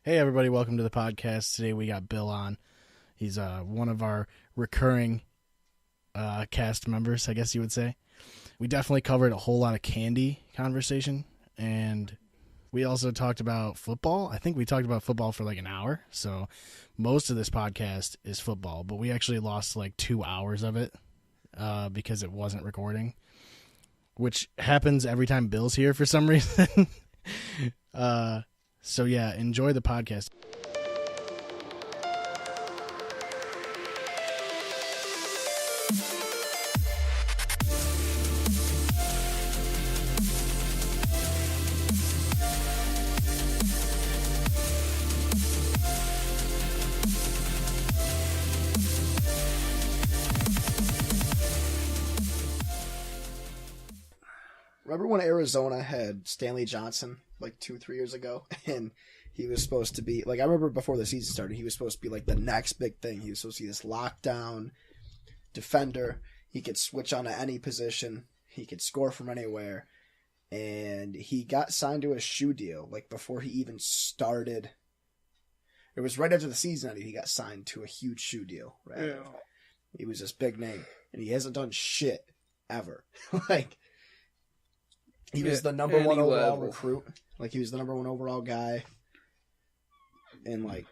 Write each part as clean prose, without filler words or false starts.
Hey everybody, welcome to the podcast. Today we got Bill on. He's one of our recurring cast members, I guess you would say. We definitely covered a whole lot of candy conversation, and we also talked about football. I think we talked about football for like an hour, so most of this podcast is football, but we actually lost like 2 hours of it because it wasn't recording, which happens every time Bill's here for some reason. So yeah, enjoy the podcast. Remember when Arizona had Stanley Johnson like 2-3 years ago, and he was supposed to be like, I remember before the season started, he was supposed to be like the next big thing. He was supposed to be this lockdown defender. He could switch on to any position. He could score from anywhere, and he got signed to a shoe deal like before he even started. It was right after the season ended. He got signed to a huge shoe deal. Right? Yeah. He was this big name, and he hasn't done shit ever. Like. He was the number one overall recruit. Like, he was the number one overall guy in, like,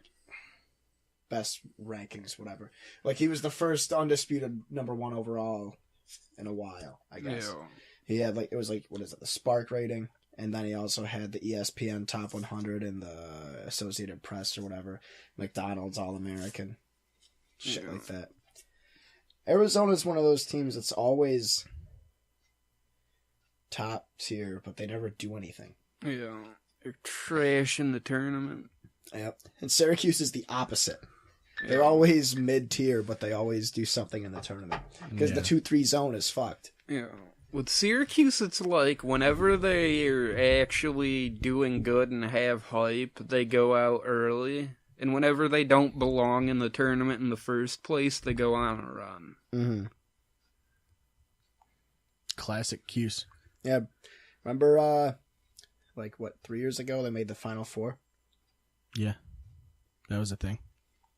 best rankings, whatever. Like, he was the first undisputed number one overall in a while, I guess. Yeah. He had, like, it was, like, what is it, the Spark rating? And then he also had the ESPN Top 100 and the Associated Press or whatever. McDonald's All-American. Shit like that. Arizona's one of those teams that's always top tier, but they never do anything. Yeah, they're trash in the tournament. Yep. And Syracuse is the opposite. Yeah. They're always mid-tier, but they always do something in the tournament. Because the 2-3 zone is fucked. Yeah. With Syracuse, it's like whenever they're actually doing good and have hype, they go out early. And whenever they don't belong in the tournament in the first place, they go on a run. Mm-hmm. Classic Cuse. Yeah, remember, 3 years ago they made the Final Four? Yeah, that was a thing.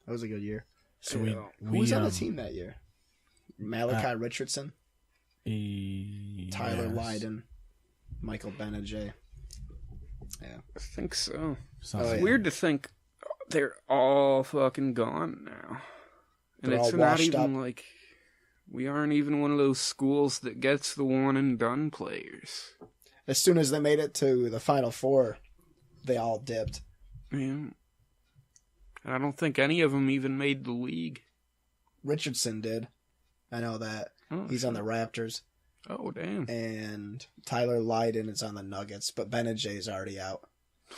That was a good year. So who was on the team that year? Malachi Richardson? Tyler Lydon? Michael Benajay? Yeah. I think so. It's weird to think they're all fucking gone now. And They're it's all not washed even up. like... We aren't even one of those schools that gets the one-and-done players. As soon as they made it to the Final Four, they all dipped. Yeah. I don't think any of them even made the league. Richardson did. I know that. Oh, He's on the Raptors. Oh, damn. And Tyler Lydon is on the Nuggets, but Benajay is already out.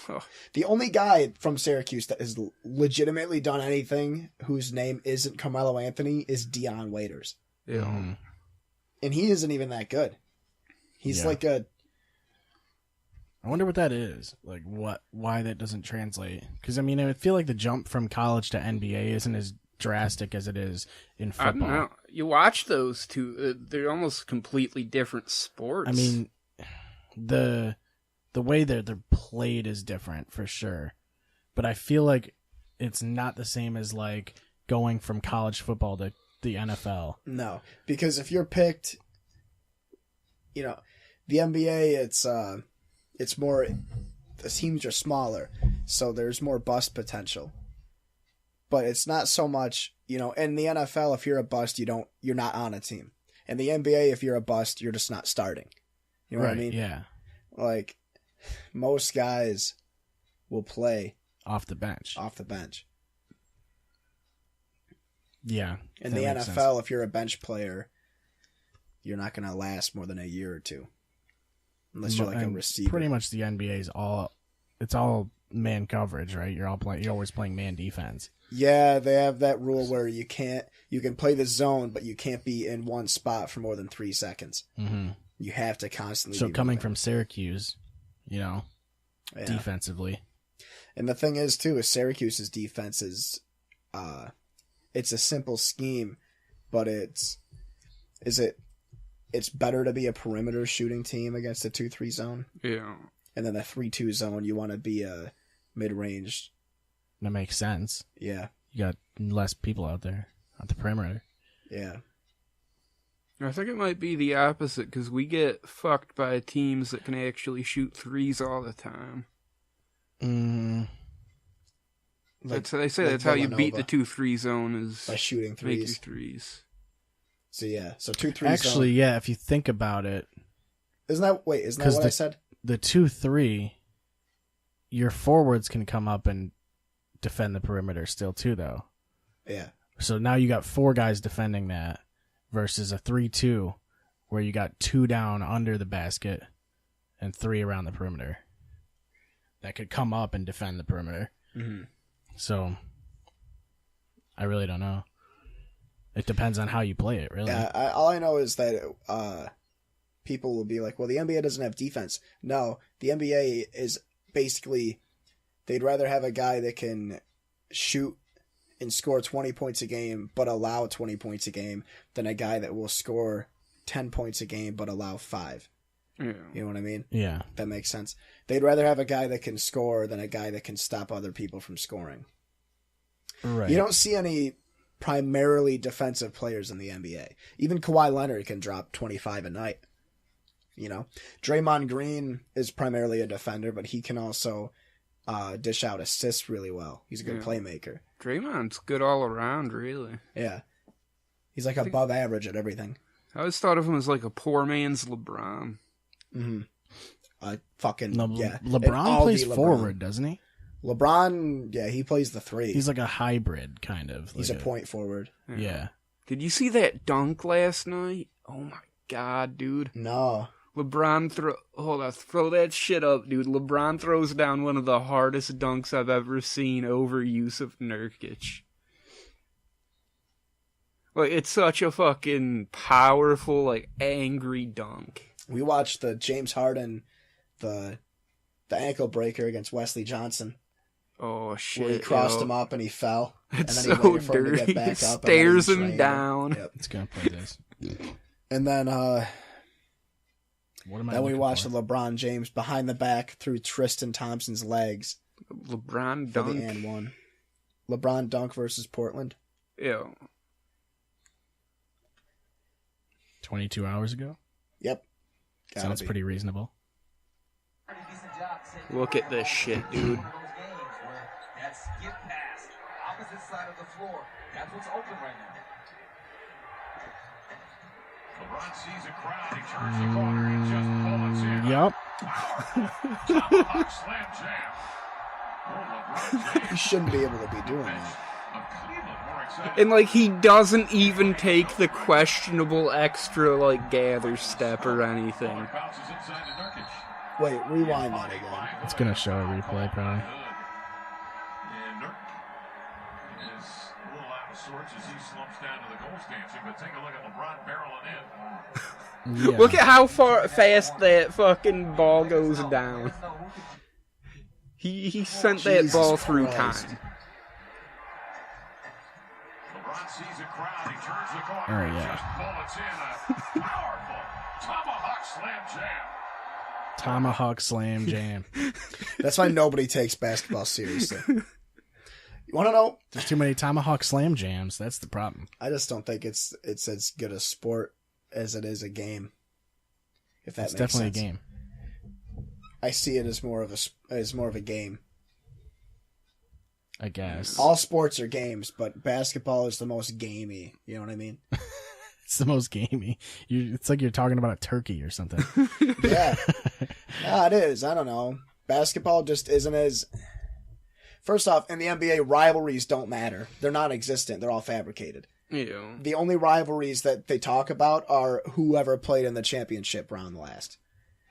Oh. The only guy from Syracuse that has legitimately done anything whose name isn't Carmelo Anthony is Dion Waiters. Yeah. Mm-hmm. And he isn't even that good. He's like a... I wonder what that is. Like, why that doesn't translate. Because, I mean, I feel like the jump from college to NBA isn't as drastic as it is in football. I don't know. You watch those two, they're almost completely different sports. I mean, the way they're played is different, for sure. But I feel like it's not the same as, like, going from college football to the NFL. No, because if you're picked, the NBA, it's more, the teams are smaller, so there's more bust potential. But it's not so much, in the NFL, if you're a bust, you're not on a team. In the NBA, if you're a bust, you're just not starting. You know what I mean? Yeah. Like, most guys will play off the bench. Yeah. In the NFL, if you're a bench player, you're not going to last more than a year or two. Unless you're like a receiver. Pretty much the NBA is it's all man coverage, right? You're always playing man defense. Yeah, they have that rule where you can play the zone, but you can't be in one spot for more than 3 seconds. Mm-hmm. You have to constantly So be coming moving. from Syracuse, defensively. And the thing is, too, is Syracuse's defense is... it's a simple scheme, but it's better to be a perimeter shooting team against a 2-3 zone. Yeah. And then the 3-2 zone, you want to be a mid-range That makes sense. Yeah. You got less people out there at the perimeter. Yeah. I think it might be the opposite because we get fucked by teams that can actually shoot threes all the time. They say that's how you beat the 2-3 zone is by shooting make your threes. threes. So yeah, so 2-3 Actually, zone. yeah, if you think about it, Isn't that what I said? the 2-3, your forwards can come up and defend the perimeter still too, though. Yeah. So now you got 4 guys defending that versus a 3-2 where you got 2 down under the basket and 3 around the perimeter that could come up and defend the perimeter. Mm-hmm. So I really don't know. It depends on how you play it, really. Yeah, all I know is that people will be like, well, the NBA doesn't have defense. No, the NBA is basically, they'd rather have a guy that can shoot and score 20 points a game but allow 20 points a game than a guy that will score 10 points a game but allow 5. Yeah. You know what I mean? Yeah. That makes sense. They'd rather have a guy that can score than a guy that can stop other people from scoring. Right. You don't see any primarily defensive players in the NBA. Even Kawhi Leonard can drop 25 a night. You know, Draymond Green is primarily a defender, but he can also dish out assists really well. He's a good playmaker. Draymond's good all around, really. Yeah. He's like above average at everything. I always thought of him as like a poor man's LeBron. Mm-hmm. Yeah. LeBron plays forward, doesn't he? LeBron, yeah, he plays the 3. He's like a hybrid, kind of. He's like a point forward. Yeah. Did you see that dunk last night? Oh my god, dude. No. LeBron throw that shit up, dude. LeBron throws down one of the hardest dunks I've ever seen over Yusuf Nurkic. Like, it's such a fucking powerful, like, angry dunk. We watched the James Harden, the ankle breaker against Wesley Johnson. Oh, shit. Where he crossed him up and he fell. It's and then he so waited for him to dirty. get back up. Stares and then him he down. Yep. It's going to play this. And then What am I then we looking watched for? the LeBron James behind the back through Tristan Thompson's legs LeBron for dunk. the and one. LeBron dunk versus Portland. Ew. 22 hours ago? Yep. Gotta Sounds be. pretty reasonable. Look at this shit, dude. That skip pass, opposite side of the floor. That's what's open right now. LeBron sees a crowd. He turns the corner and just bullets in. Yep. Tomahawk slam jam. Oh, LeBron He shouldn't be able to be doing that. of Cleveland more excited. And, like, he doesn't even take the questionable extra, like, gather step or anything. Bounces inside to Nurkic. Wait, rewind that again. It's going to show a replay, probably. And Nurk is a little out of sorts as he slumps down to the goal dancing, but take a look at LeBron barreling in. Yeah. Look at how fast that fucking ball goes down. He sent that Jesus ball through Christ. time. LeBron sees a crowd. He turns the corner Oh, and yeah. just bullets in a powerful tomahawk slam jam. Tomahawk Slam Jam. That's why nobody takes basketball seriously. You want to know? There's too many Tomahawk Slam Jams. That's the problem. I just don't think it's as good a sport as it is a game. If that It's makes definitely sense. a game. I see it as more of a game. I guess. All sports are games, but basketball is the most gamey. You know what I mean? It's the most gamey. It's like you're talking about a turkey or something. Yeah. Yeah, it is. I don't know. Basketball just isn't as... First off, in the NBA, rivalries don't matter. They're non-existent. They're all fabricated. Yeah. The only rivalries that they talk about are whoever played in the championship round last.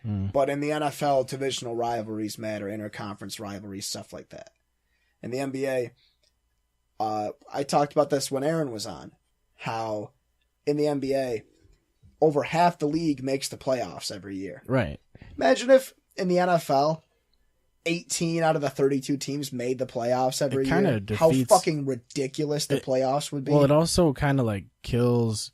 But in the NFL, divisional rivalries matter, interconference rivalries, stuff like that. In the NBA, I talked about this when Aaron was on, how in the NBA, over half the league makes the playoffs every year. Right. Imagine if in the NFL, 18 out of the 32 teams made the playoffs every It kinda year. defeats- How fucking ridiculous the playoffs would be. Well, it also kind of like kills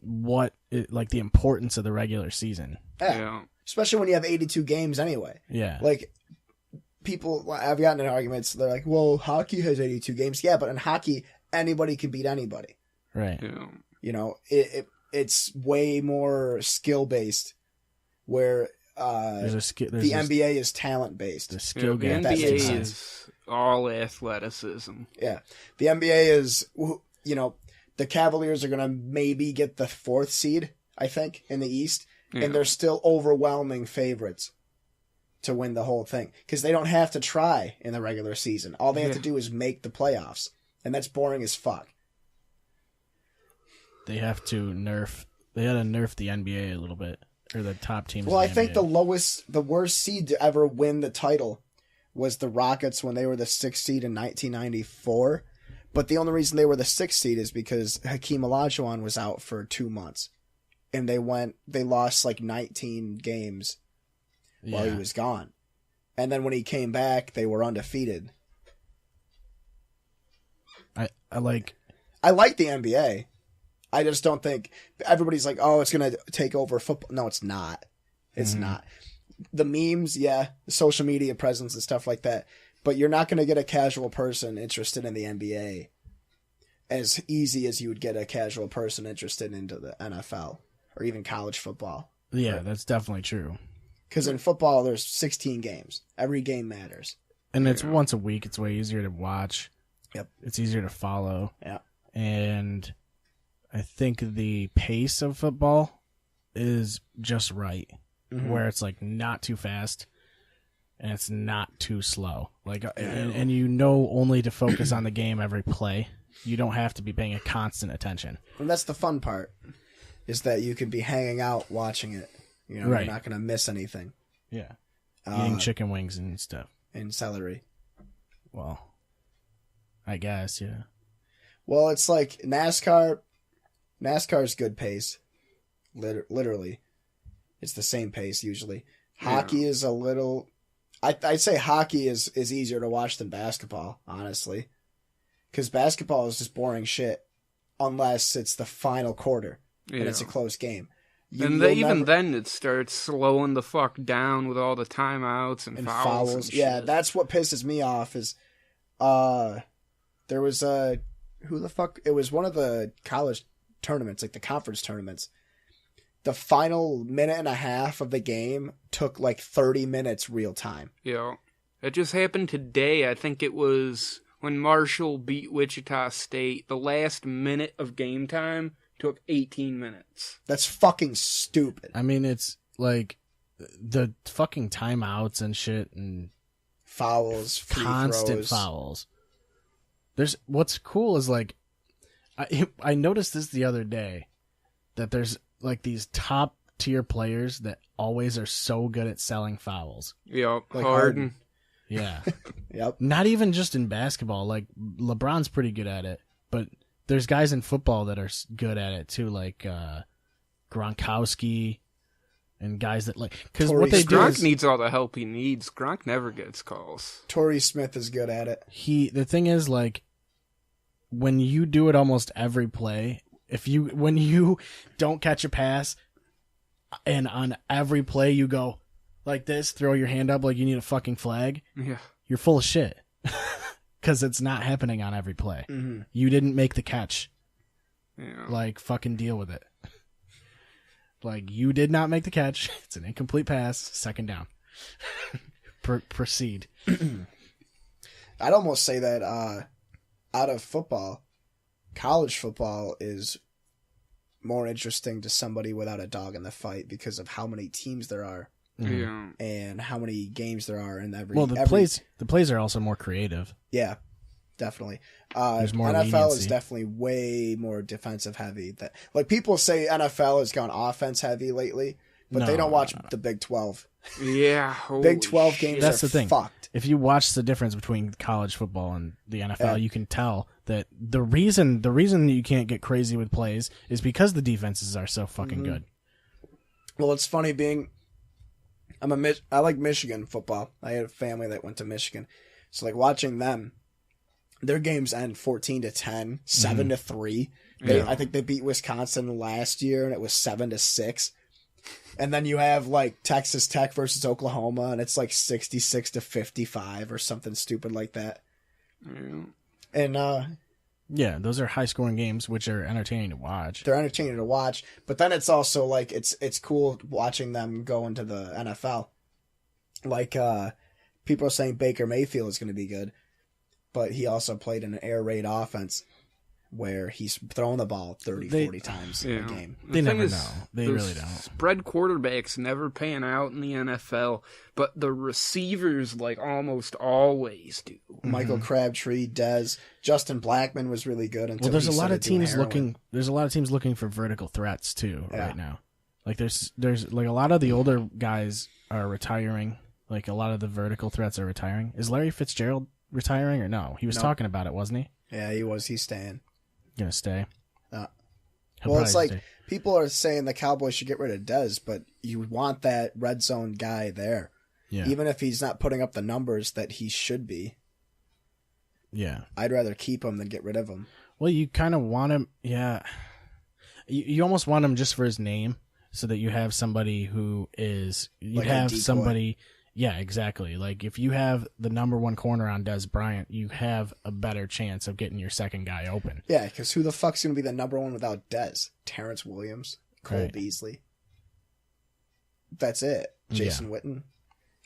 like the importance of the regular season. Yeah. Yeah. Especially when you have 82 games anyway. Yeah. Like, people, I've gotten in arguments, they're like, well, hockey has 82 games. Yeah, but in hockey, anybody can beat anybody. Right. Yeah. You know, it's way more skill-based, where There's the NBA is talent-based. the skill The gap. That makes NBA sense. is all athleticism. Yeah. The NBA is, you know, the Cavaliers are going to maybe get the 4th seed, I think, in the East, Yeah. and they're still overwhelming favorites to win the whole thing because they don't have to try in the regular season. All they have to do is make the playoffs, and that's boring as fuck. They have to nerf. They had to nerf the NBA a little bit, or the top teams. Well, I in the think NBA. the worst seed to ever win the title was the Rockets when they were the 6th seed in 1994. But the only reason they were the 6th seed is because Hakeem Olajuwon was out for 2 months, and they lost like 19 games while he was gone. And then when he came back, they were undefeated. I like. I like the NBA. I just don't think everybody's like, oh, it's going to take over football. No, it's not. It's not. The memes, yeah, the social media presence and stuff like that. But you're not going to get a casual person interested in the NBA as easy as you would get a casual person interested into the NFL or even college football. Yeah, that's definitely true. Because in football, there's 16 games. Every game matters. And it's once a week. It's way easier to watch. Yep. It's easier to follow. Yeah. And I think the pace of football is just right, where it's like not too fast and it's not too slow. Like, and you know only to focus on the game every play. You don't have to be paying a constant attention. And that's the fun part, is that you can be hanging out watching it. You know, Right. you're not going to miss anything. Yeah. Eating chicken wings and stuff. In celery. Well, I guess, yeah. Well, it's like NASCAR. NASCAR's good pace. Literally. It's the same pace usually. Hockey is a little... I'd say hockey is easier to watch than basketball, honestly. Because basketball is just boring shit. Unless it's the final quarter. And it's a close game. Then it starts slowing the fuck down with all the timeouts and fouls. And yeah, shit. that's what pisses me off is... there was a... Who the fuck... It was one of the college tournaments, like the conference tournaments. The final minute and a half of the game took like 30 minutes real time. Yeah. It just happened today. I think it was when Marshall beat Wichita State. The last minute of game time took 18 minutes. That's fucking stupid. I mean, it's like the fucking timeouts and shit and Fouls, free constant throws. fouls. What's cool is like, I noticed this the other day, that there's like these top tier players that always are so good at selling fouls. Yep. Like Harden. Yeah. Yep. Not even just in basketball. Like LeBron's pretty good at it, but there's guys in football that are good at it too, like Gronkowski and guys that like, because what they do Gronk is needs all the help he needs. Gronk never gets calls. Torrey Smith is good at it. the thing is like, when you do it almost every play, when you don't catch a pass and on every play you go like this, throw your hand up like you need a fucking flag, Yeah. you're full of shit. Because it's not happening on every play. Mm-hmm. You didn't make the catch. Yeah. Like, fucking deal with it. Like, you did not make the catch. It's an incomplete pass. Second down. Proceed. I'd almost say that out of football, college football is more interesting to somebody without a dog in the fight because of how many teams there are Yeah. and how many games there are in every. Well, the plays are also more creative. Yeah, definitely. There's more NFL is leniency. definitely way more defensive heavy. Like people say, NFL has gone offense heavy lately, but they No, don't watch no. the Big 12. Yeah. Big 12 games That's are the thing. fucked. If you watch the difference between college football and the NFL, Yeah. you can tell that the reason you can't get crazy with plays is because the defenses are so fucking Mm-hmm. good. Well, it's funny being. I like Michigan football. I had a family that went to Michigan, so like watching them, their games end 14-10, 7-3. Yeah. I think they beat Wisconsin last year, and it was 7-6. And then you have like Texas Tech versus Oklahoma, and it's like 66-55 or something stupid like that. Yeah. And Yeah, those are high scoring games, which are entertaining to watch. they're entertaining to watch. But then it's also like it's cool watching them go into the NFL. Like people are saying Baker Mayfield is going to be good, but he also played in an air raid offense where he's throwing the ball 30, 40 times in a game. They The thing never is, know. They those really don't. Spread quarterbacks never pan out in the NFL, but the receivers like almost always do. Michael Crabtree, Dez, Justin Blackman was really good until Well, there's he a lot of started doing teams heroin. looking. There's a lot of teams looking for vertical threats too Yeah. right now. Like there's like a lot of the older guys are retiring. Like a lot of the vertical threats are retiring. Is Larry Fitzgerald retiring or no? He was No. talking about it, wasn't he? Yeah, he was. He's staying. Gonna stay. Uh, He'll well, it's probably like stay. people are saying the Cowboys should get rid of Dez, but you want that red zone guy there, Yeah, even if he's not putting up the numbers that he should be. yeah. I'd rather keep him than get rid of him. Well, you kind of want him. Yeah, you almost want him just for his name, so that you have somebody who is. You Like a have decoy. somebody. Yeah, exactly. Like if you have the number one corner on Des Bryant, you have a better chance of getting your second guy open. Yeah, because who the fuck's going to be the number one without Dez? Terrence Williams, Cole Right. Beasley. That's it. Jason Witten.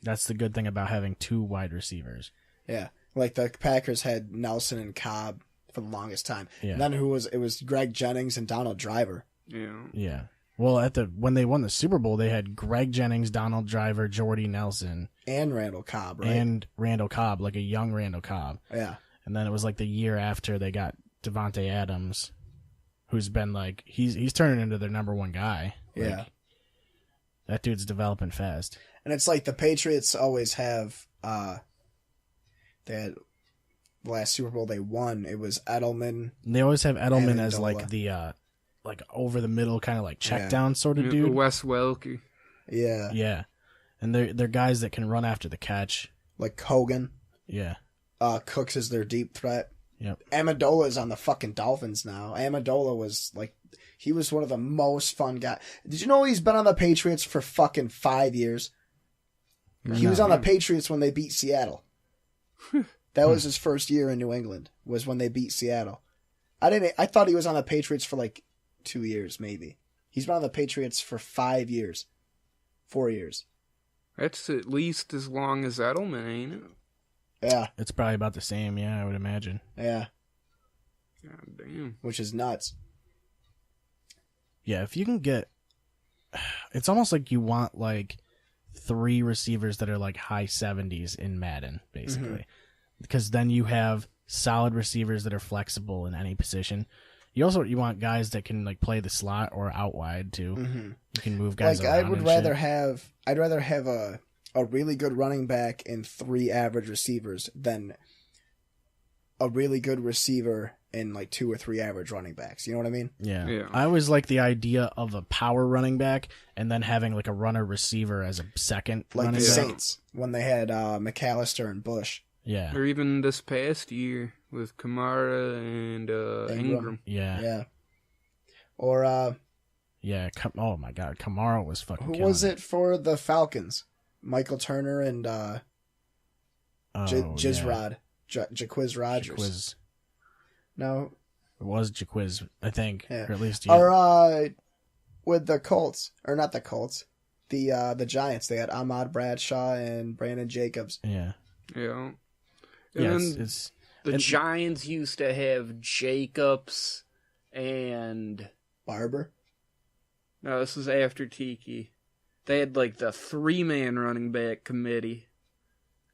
That's the good thing about having two wide receivers. Yeah, like the Packers had Nelson and Cobb for the longest time. Yeah. And then it was Greg Jennings and Donald Driver. Yeah. Yeah. Well, when they won the Super Bowl, they had Greg Jennings, Donald Driver, Jordy Nelson, And Randall Cobb, right? and Randall Cobb, like a young Randall Cobb. Yeah. And then it was like the year after they got Devontae Adams, who's been like he's turning into their number one guy. Like, Yeah. that dude's developing fast. And it's like the Patriots always have they had the last Super Bowl they won, it was Edelman. And they always have Edelman as Amendola. like the like over the middle kind of like check Yeah. down sort of Yeah, dude. Wes Welker. Yeah. Yeah. And they're guys that can run after the catch. Like Hogan. Yeah. Cooks is their deep threat. Yep. Amendola is on the fucking Dolphins now. Amendola was like, he was one of the most fun guys. Did you know he's been on the Patriots for fucking 5 years? He was on the Patriots when they beat Seattle. That was his first year in New England, was when they beat Seattle. I thought he was on the Patriots for like 2 years, maybe. He's been on the Patriots for 5 years. 4 years. That's at least as long as Edelman, ain't it? Yeah, It's probably about the same, yeah, I would imagine. yeah. God damn. Which is nuts. Yeah, if you can get it's almost like you want like 3 receivers that are like high 70s in Madden, basically. Because then you have solid receivers that are flexible in any position. You want guys that can like play the slot or out wide too. Mm-hmm. You can move guys Like around. I'd and rather shit. have a really good running back and 3 average receivers than a really good receiver and like 2 or 3 average running backs. You know what I mean? Yeah. Yeah. I always like the idea of a power running back and then having like a runner receiver as a second Like running the back. Saints when they had McAllister and Bush. Yeah. Or even this past year with Kamara and Ingram. Yeah. Yeah. Or Yeah. Oh my God. Kamara was fucking who killing was it for the Falcons? Michael Turner and Oh, Jizrod. Jaquiz Rogers. Jaquiz. No. It was Jaquiz, I think. Yeah. Or at least, yeah. Or with the Colts. Or not the Colts. The Giants. They had Ahmad Bradshaw and Brandon Jacobs. Yeah. Yeah. Yeah, And it's the and- Giants used to have Jacobs and... Barber. No, this was after Tiki. They had like the 3-man running back committee.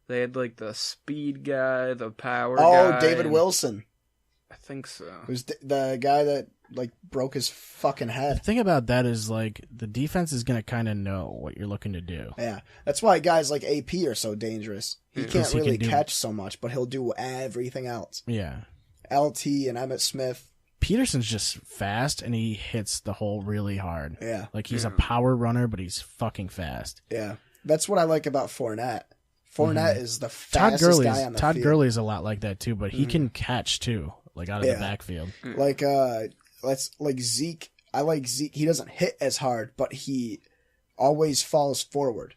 They had like the speed guy, the power guy. Oh, David and- Wilson. I think so. It was the guy that like broke his fucking the head. thing about that is like the defense is going to kind of know what you're looking to do. Yeah, that's why guys like AP are so dangerous. He Yeah. can't He really can do- catch so much, but he'll do everything else. Yeah. LT and Emmitt Smith. Peterson's just fast and he hits the hole really hard. Yeah, Like he's a Yeah. power runner, but he's fucking fast. yeah. That's what I like about Fournette. Fournette is the Todd fastest guy on the Todd field. Gurley's a lot like that too, but he can catch too, like out of Yeah. the backfield. Like Zeke. I like Zeke. He doesn't hit as hard, but he always falls forward.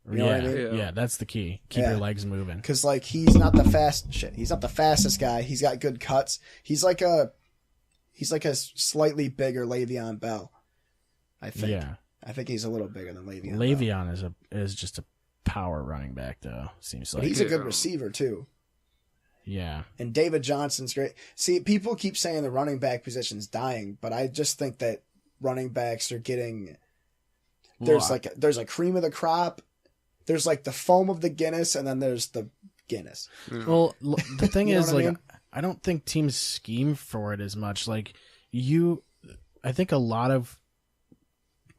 You know what I mean? Yeah, that's the key. Keep Yeah. your legs moving. Because like he's not the fastest guy. He's got good cuts. He's like a slightly bigger Le'Veon Bell. I think. Yeah. I think he's a little bigger than Le'Veon. Bell. Le'Veon is just a power running back though. Seems But like. he's a good receiver too. Yeah. And David Johnson's great. See, people keep saying the running back position's dying, but I just think that running backs are getting there's a cream of the crop. There's like the foam of the Guinness, and then there's the Guinness. Well, the thing You know is, what I like, mean? I don't think teams scheme for it as much. Like, I think a lot of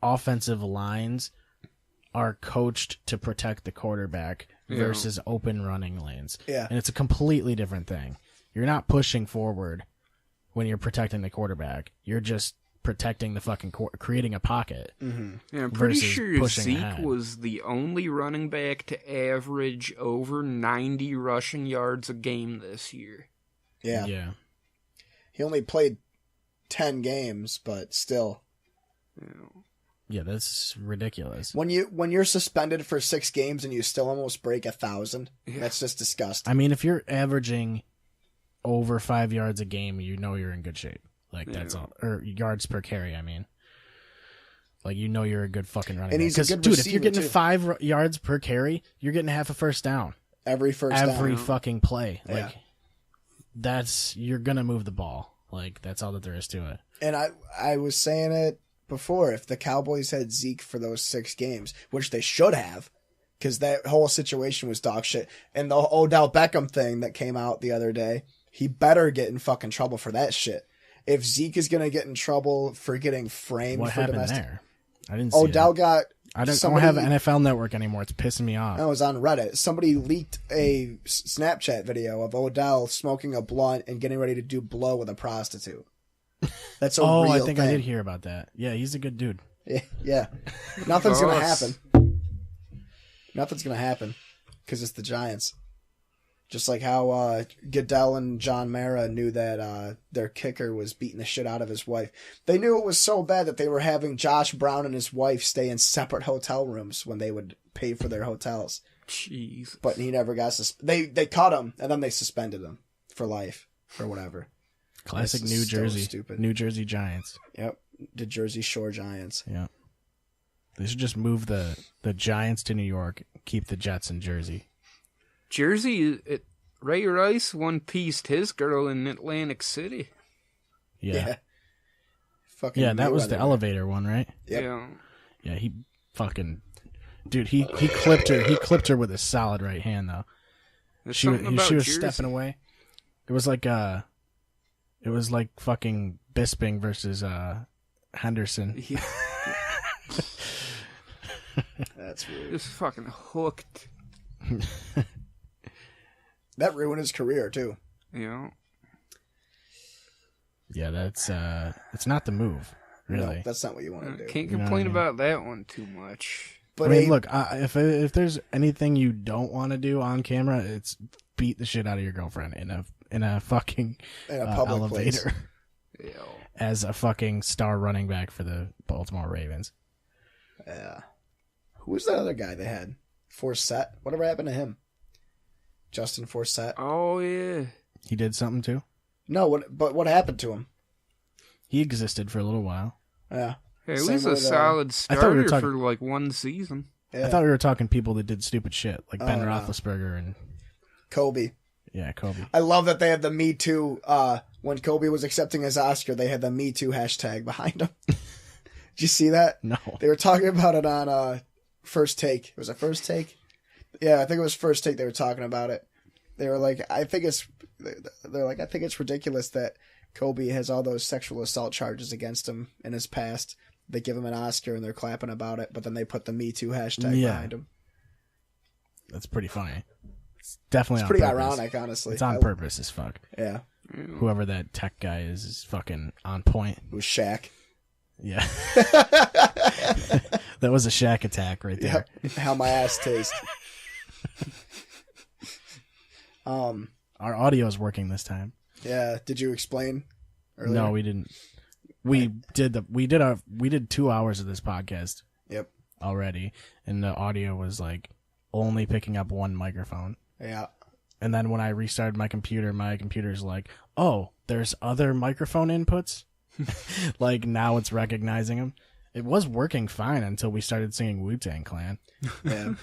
offensive lines are coached to protect the quarterback versus open running lanes. Yeah. And it's a completely different thing. You're not pushing forward when you're protecting the quarterback. You're just protecting the fucking creating a pocket. Mm-hmm. Yeah, I'm pretty versus sure pushing Zeke ahead. was the only running back to average over 90 rushing yards a game this year. Yeah. Yeah. He only played 10 games, but still. Yeah, that's ridiculous. When you're suspended for 6 games and you still almost break 1,000, that's just disgusting. I mean, if you're averaging over 5 yards a game, you know you're in good shape. Like, that's all. Or yards per carry, I mean. Like, you know you're a good fucking running And back. he's a 'Cause, good dude, if you're receiver, getting too. 5 yards per carry, you're getting half a first down. Every first Every down. fucking play. Yeah. Like, you're going to move the ball. Like, that's all that there is to it. And I was saying it before, if the Cowboys had Zeke for those 6 games, which they should have, because that whole situation was dog shit. And the Odell Beckham thing that came out the other day, he better get in fucking trouble for that shit. If Zeke is going to get in trouble for getting framed What for happened domestic... there? I didn't see Odell that. got... I don't somebody- have NFL Network anymore. It's pissing me off. I was on Reddit. Somebody leaked a Snapchat video of Odell smoking a blunt and getting ready to do blow with a prostitute. That's a real I think thing. I did hear about that. Yeah, he's a good dude. Yeah. Nothing's going to Gross. happen. Nothing's going to happen because it's the Giants. Just like how Goodell and John Mara knew that their kicker was beating the shit out of his wife. They knew it was so bad that they were having Josh Brown and his wife stay in separate hotel rooms when they would pay for their hotels. Jeez. But he never got they caught him and then they suspended him for life or whatever. Classic This New is so Jersey. stupid. New Jersey Giants. Yep, the Jersey Shore Giants. Yeah. They should just move the Giants to New York, keep the Jets in Jersey. Jersey, Ray Rice one-pieced his girl in Atlantic City. Yeah. Fucking Yeah, that was the Mayweather. elevator one, right? Yep. Yeah. Yeah, he fucking dude, he clipped her. He clipped her with a solid right hand though. There's She was something about Jersey. stepping away. It was like fucking Bisping versus Henderson. Yeah, That's weird. just fucking hooked. That ruined his career too. You know? Yeah, that's it's not the move, really. No, that's not what you want to do. Can't You know complain what I mean? about that one too much. But I mean, hey, look, if there's anything you don't want to do on camera, it's beat the shit out of your girlfriend in a fucking in a public elevator place. Yeah. as a fucking star running back for the Baltimore Ravens. Yeah. Who was that other guy they had? Forsett? Whatever happened to him? Justin Forsett? Oh, yeah. He did something too. No, what happened to him? He existed for a little while. Yeah. Hey, it Same was a with, solid I thought we were starter talking- for like one season. Yeah. I thought we were talking people that did stupid shit, like Ben Oh, no. Roethlisberger and Kobe. Kobe. I love that they had the Me Too. When Kobe was accepting his Oscar, they had the Me Too hashtag behind him. Did you see that? No. They were talking about it on First Take. Was it First Take? Yeah, I think it was First Take. They were talking about it. They were like, I think it's ridiculous that Kobe has all those sexual assault charges against him in his past. They give him an Oscar and they're clapping about it, but then they put the Me Too hashtag behind him. That's pretty funny. It's definitely It's pretty on purpose. ironic, honestly. It's on purpose as fuck. Yeah, Whoever that tech guy is fucking on point. it was Shaq. Yeah. That was a Shaq attack right there. Yep. How my ass tastes. Our audio is working this time. Yeah. Did you explain earlier? No, we didn't. We did 2 hours of this podcast. Yep. already, and the audio was like only picking up one microphone. Yeah. And then when I restarted my computer's like, oh, there's other microphone inputs? Like, now it's recognizing them. It was working fine until we started singing Wu-Tang Clan. Yeah.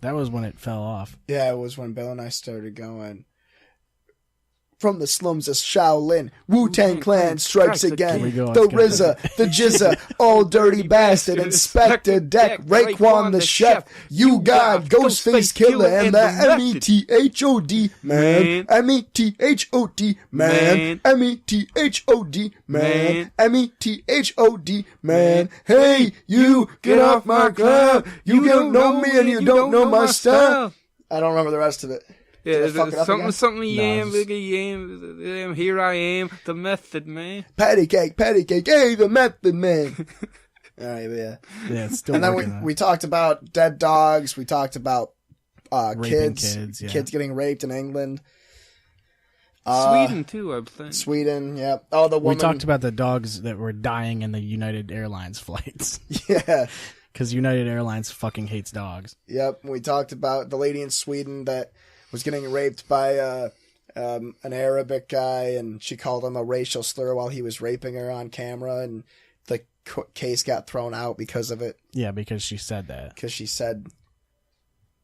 That was when it fell off. Yeah, it was when Bill and I started going. From the slums of Shaolin, Wu-Tang Clan strikes again. we go? The Let's go. RZA, the Jizza, old dirty bastard, Inspector Deck, Raekwon the Chef, You God, Ghostface Killer, and the METHOD, man. METHOD, man. METHOD, man. METHOD, man. Hey, you, get off my club. You don't know me and you don't know my style. I don't remember the rest of it. Yeah, fuck it up again? something yam, just- biggie yam, here I am, the Method Man. Patty cake, hey, the Method Man. All right, yeah. Yeah, it's still And then working. we talked about dead dogs. We talked about Raping kids, yeah. kids getting raped in England. Sweden too, I think. Sweden, yeah. Oh, the We woman. talked about the dogs that were dying in the United Airlines flights. Yeah, Because United Airlines fucking hates dogs. yep. We talked about the lady in Sweden that was getting raped by an Arabic guy, and she called him a racial slur while he was raping her on camera, and the case got thrown out because of it, Yeah, because she said that. because she said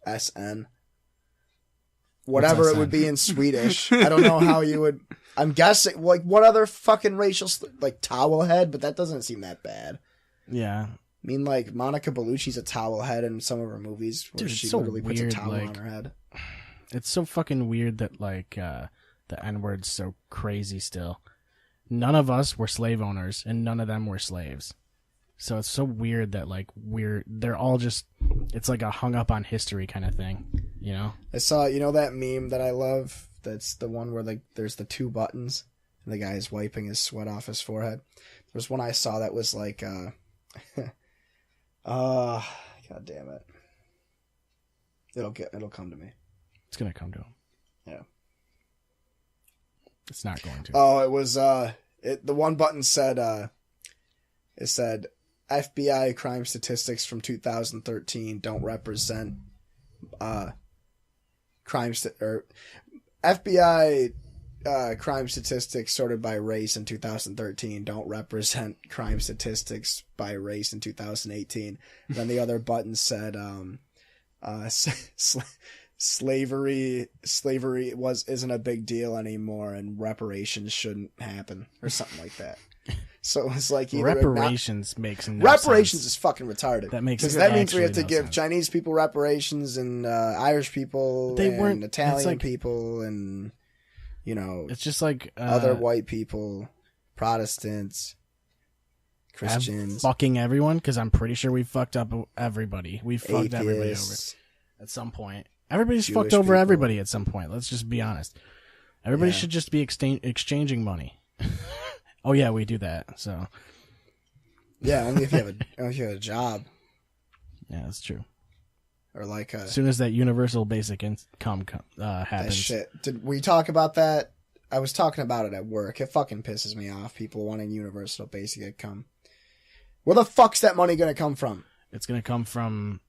SN. Whatever it would be in Swedish. I don't know how you would. I'm guessing, like, what other fucking racial like towel head, but that doesn't seem that bad. Yeah. I mean, like, Monica Bellucci's a towel head in some of her movies where Dude, it's she so literally puts a weird, towel like- on her head. It's so fucking weird that, like, the N-word's so crazy still. None of us were slave owners, and none of them were slaves. So it's so weird that, like, they're all just, it's like a hung up on history kind of thing, you know? I saw, you know that meme that I love? That's the one where, like, there's the two buttons, and the guy is wiping his sweat off his forehead. There's one I saw that was like, god damn it. It'll come to me. It's gonna come to him. Yeah. It's not going to. Oh, it was the one button said it said FBI crime statistics from 2013 don't represent FBI crime statistics sorted by race in 2013 don't represent crime statistics by race in 2018. And then the other button said slavery isn't a big deal anymore and reparations shouldn't happen or something like that. So it's like either reparations makes no reparations sense. is fucking retarded. That makes because that means we have to actually no give sense. Chinese people reparations and Irish people They and weren't- Italian it's like- people and It's just like other white people, Protestants, Christians, fucking everyone, because I'm pretty sure we fucked up everybody. We fucked everybody over atheists. at some point. Everybody's Jewish fucked over people. everybody at some point. Let's just be honest. Everybody Yeah. should just be exchanging money. Oh yeah, we do that. So Yeah, only if you have a job yeah, that's true. or like As soon as that universal basic income that happens, shit. Did we talk about that? I was talking about it at work. It fucking pisses me off. People wanting universal basic income. Where the fuck's that money gonna come from? it's gonna come from.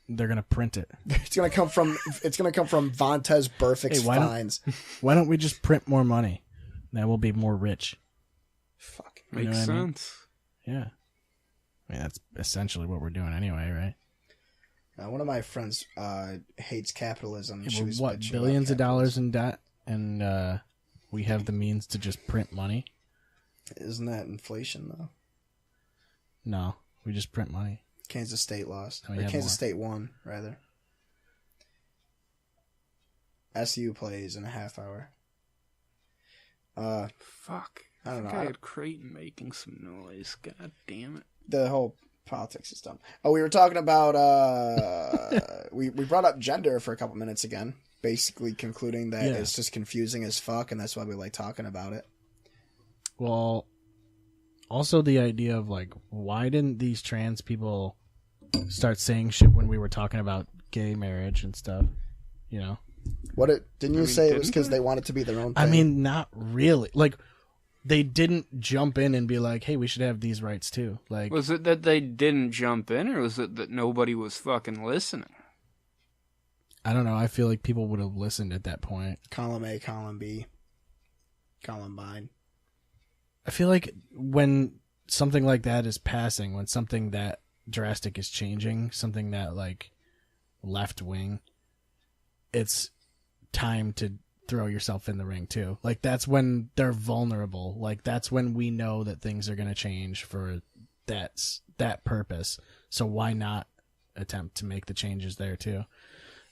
They're gonna print it. It's gonna come from Vontez Burfict's Hey, why don't- fines. Why don't we just print more money? Then we'll be more rich. Fuck. You know Makes what I mean? sense. Yeah. I mean, that's essentially what we're doing anyway, right? One of my friends hates capitalism. Yeah, She but was what, bitching billions about of dollars in debt, and we have the means to just print money? capitalism. Isn't that inflation though? No, we just print money. Kansas State lost. Oh, Or yeah, Kansas more. State won, rather. SU plays in a half hour. Fuck. I don't know. I had Creighton making some noise. God damn it. The whole politics is dumb. Oh, we were talking about we brought up gender for a couple minutes again, basically concluding that Yeah. it's just confusing as fuck, and that's why we like talking about it. Well, also the idea of, like, why didn't these trans people start saying shit when we were talking about gay marriage and stuff? You know? What didn't you say it was didn't because they? they wanted to be their own thing? I mean, not really. Like, they didn't jump in and be like, hey, we should have these rights too. Like, Was it that they didn't jump in, or was it that nobody was fucking listening? I don't know. I feel like people would have listened at that point. Column A, column B, Columbine. I feel like when something like that is passing, when something that drastic is changing, something that like left wing, it's time to throw yourself in the ring too. Like that's when they're vulnerable. Like that's when we know that things are going to change for that purpose. So why not attempt to make the changes there too?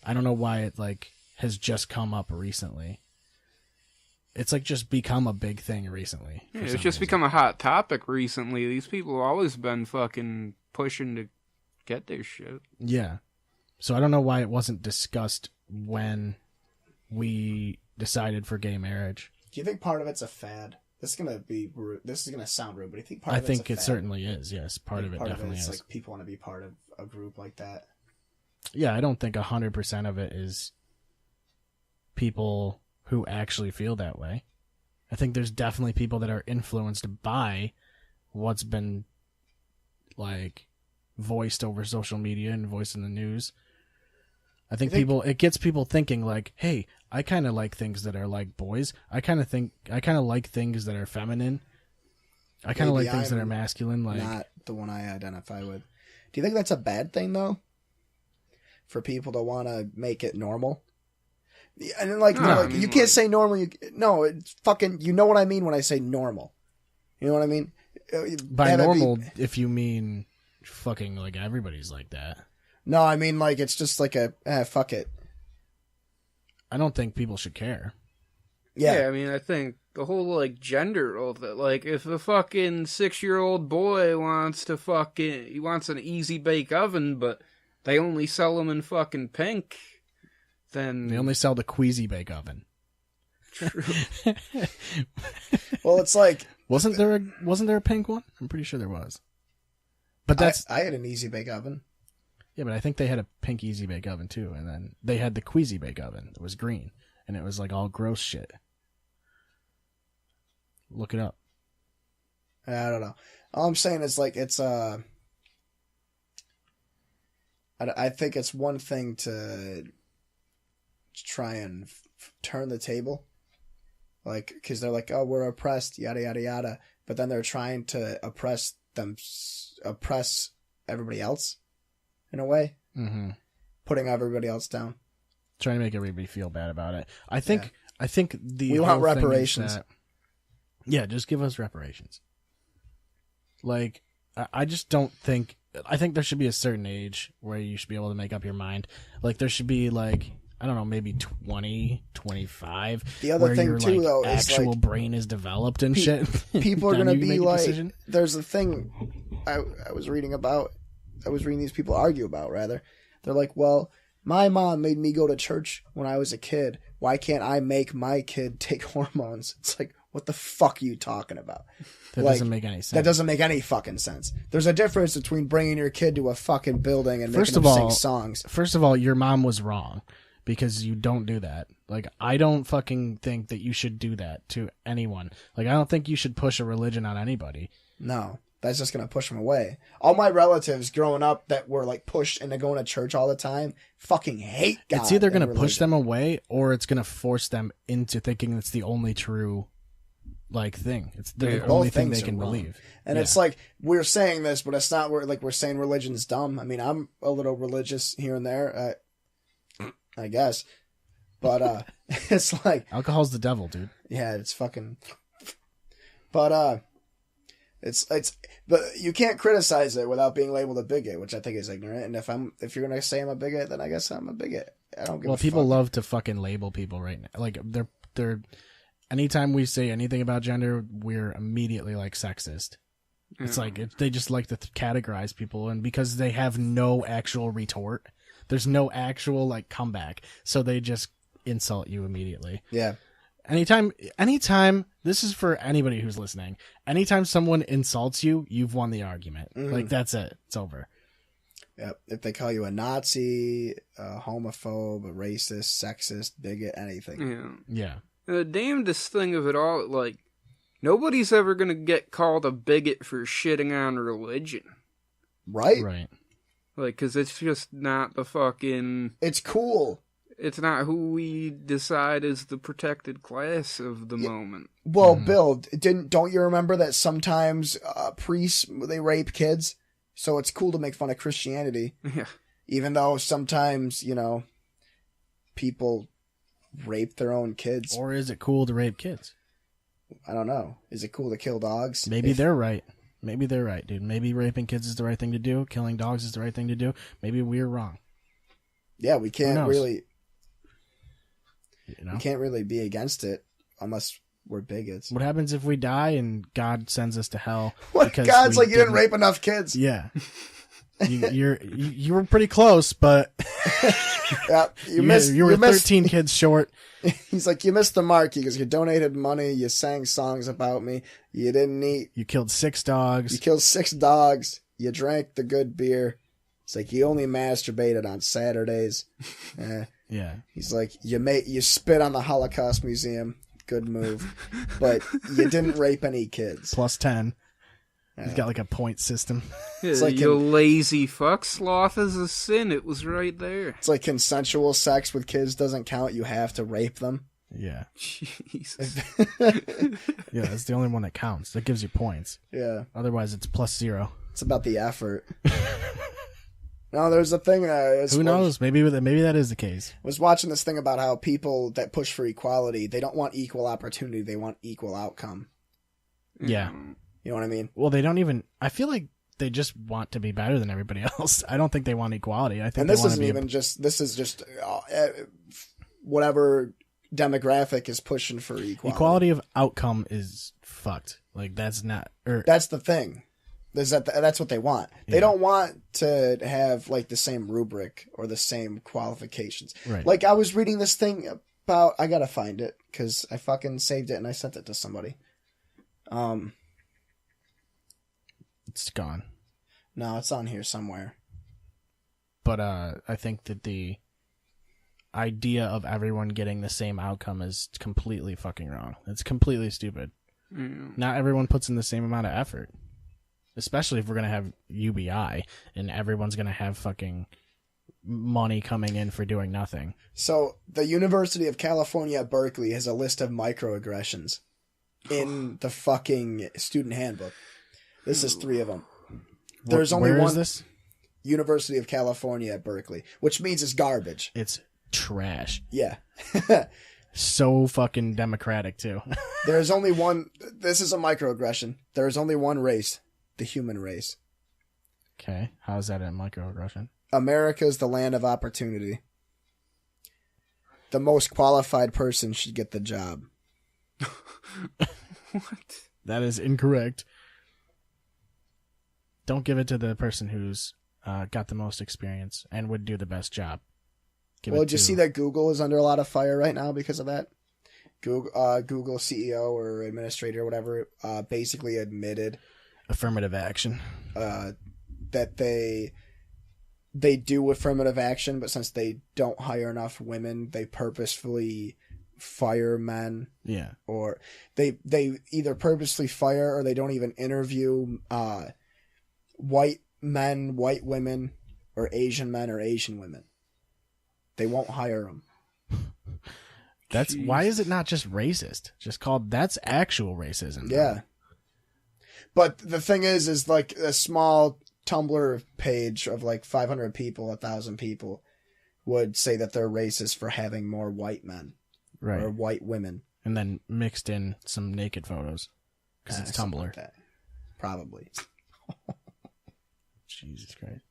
I don't know why it like has just come up recently. It's like just become a big thing recently. Yeah, it's just become a hot topic recently. These people have always been fucking pushing to get their shit. Yeah. So I don't know why it wasn't discussed when we decided for gay marriage. Do you think part of it's a fad? This is gonna be rude. This is gonna sound rude, but do you think part I of it's think a it fad? certainly is. Yes, part of it definitely is. is. Like people want to be part of a group like that. Yeah, I don't think 100% of it is people who actually feel that way. I think there's definitely people that are influenced by what's been like voiced over social media and voiced in the news. I think it gets people thinking like, hey, I kind of like things that are like boys. I kind of like things that are feminine. I kind of like things that are masculine. Like not the one I identify with. Do you think that's a bad thing though? For people to want to make it normal? And then, like, you can't say normal. No, it's fucking. You know what I mean when I say normal. You know what I mean? By normal, if you mean fucking like everybody's like that. No, I mean like it's just like fuck it. I don't think people should care. Yeah, I mean, I think the whole like gender of it. Like, if a fucking 6-year-old boy wants he wants an easy bake oven, but they only sell them in fucking pink. Then they only sell the Queasy Bake Oven. True. Well, it's like wasn't there a pink one? I'm pretty sure there was. But that's I had an easy bake oven. Yeah, but I think they had a pink Easy Bake Oven too, and then they had the Queasy Bake Oven. It was green, and it was like all gross shit. Look it up. I don't know. All I'm saying is like it's I think it's one thing to try and turn the table, like, because they're like, oh, we're oppressed, yada yada yada, but then they're trying to oppress everybody else in a way, putting everybody else down, trying to make everybody feel bad about it. I think we want reparations. Yeah, just give us reparations. Like, I just don't think. I think there should be a certain age where you should be able to make up your mind. Like, there should be like, I don't know, maybe 20, 25. The other where thing your, too, like, though, is actual like, brain is developed and shit. People are Then gonna you be make a like, decision. there's a thing I was reading about. I was reading these people argue about. Rather, they're like, well, my mom made me go to church when I was a kid. Why can't I make my kid take hormones? It's like, what the fuck are you talking about? That doesn't make any sense. That doesn't make any fucking sense. There's a difference between bringing your kid to a fucking building and making them sing songs. First of all, your mom was wrong because you don't do that. Like, I don't fucking think that you should do that to anyone. Like, I don't think you should push a religion on anybody. No, that's just going to push them away. All my relatives growing up that were like pushed into going to church all the time fucking hate God. It's either going to push them away or it's going to force them into thinking it's the only true like thing. It's the only thing they can believe. And it's like, we're saying this, but it's not we're saying religion's dumb. I mean, I'm a little religious here and there, I guess. But it's like, alcohol's the devil, dude. Yeah, it's fucking. But it's but you can't criticize it without being labeled a bigot, which I think is ignorant. And if you're gonna say I'm a bigot, then I guess I'm a bigot. I don't give a fuck. People love to fucking label people right now. Like, they're anytime we say anything about gender, we're immediately like sexist. It's like they just like to categorize people, and because they have no actual retort, there's no actual like comeback, so they just insult you immediately. Yeah. Anytime, this is for anybody who's listening. Anytime someone insults you, you've won the argument. Like, that's it. It's over. Yep. If they call you a Nazi, a homophobe, a racist, sexist, bigot, anything. Yeah. Yeah. The damnedest thing of it all, like, Nobody's ever gonna get called a bigot for shitting on religion. Right? Right. Like, 'cause it's just not the fucking... It's cool. It's not who we decide is the protected class of the moment. Well, Bill, don't you remember that sometimes priests, they rape kids? So it's cool to make fun of Christianity. Yeah. Even though sometimes, people rape their own kids. Or is it cool to rape kids? I don't know. Is it cool to kill dogs? Maybe they're right. Maybe they're right, dude. Maybe raping kids is the right thing to do. Killing dogs is the right thing to do. Maybe we're wrong. Yeah, we can't really... You know? We can't really be against it unless we're bigots. What happens if we die and God sends us to hell? What? because God's we like, you didn't rape enough kids. Yeah. You were pretty close, but Yeah, you missed. You were missed. 13 kids short. He's like, you missed the mark. He goes, you donated money. You sang songs about me. You didn't eat. You killed 6 dogs. You killed 6 dogs. You drank the good beer. It's like, you only masturbated on Saturdays. Yeah. He's like, you spit on the Holocaust Museum. Good move. But you didn't rape any kids. Plus 10. He's got like a point system. It's like you lazy fuck. Sloth is a sin. It was right there. It's like consensual sex with kids doesn't count. You have to rape them. Yeah. Jesus. Yeah, that's the only one that counts. That gives you points. Yeah. Otherwise, it's plus 0. It's about the effort. No, there's a thing. Who knows? Maybe that is the case. Was watching this thing about how people that push for equality, they don't want equal opportunity. They want equal outcome. Yeah. You know what I mean? Well, they don't even... I feel like they just want to be better than everybody else. I don't think they want equality. I think And they this want isn't to be even just... This is just whatever demographic is pushing for equality. Equality of outcome is fucked. Like, that's not... That's the thing. That's what they want. They don't want to have like the same rubric or the same qualifications. Right. Like I was reading this thing about. I gotta find it because I fucking saved it and I sent it to somebody. It's gone. No, it's on here somewhere. But I think that the idea of everyone getting the same outcome is completely fucking wrong. It's completely stupid. Not everyone puts in the same amount of effort. Especially if we're going to have UBI and everyone's going to have fucking money coming in for doing nothing. So, the University of California at Berkeley has a list of microaggressions in the fucking student handbook. This is 3 of them. There's only Where one. is this? University of California at Berkeley, which means it's garbage. It's trash. Yeah. So fucking democratic, too. There's only one. This is a microaggression. There is only one race. The human race. Okay. How is that a microaggression? America is the land of opportunity. The most qualified person should get the job. What? That is incorrect. Don't give it to the person who's got the most experience and would do the best job. Well, did you see that Google is under a lot of fire right now because of that? Google CEO or administrator or whatever basically admitted affirmative action. That they do affirmative action, but since they don't hire enough women, they purposefully fire men. Yeah. Or they either purposely fire or they don't even interview white men, white women, or Asian men or Asian women. They won't hire them. That's why is it not just racist? Just called that's actual racism. Yeah. But the thing is like a small Tumblr page of like 500 people, 1,000 people would say that they're racist for having more white men right, or white women, and then mixed in some naked photos because it's something Tumblr. like that. Probably. Jesus Christ!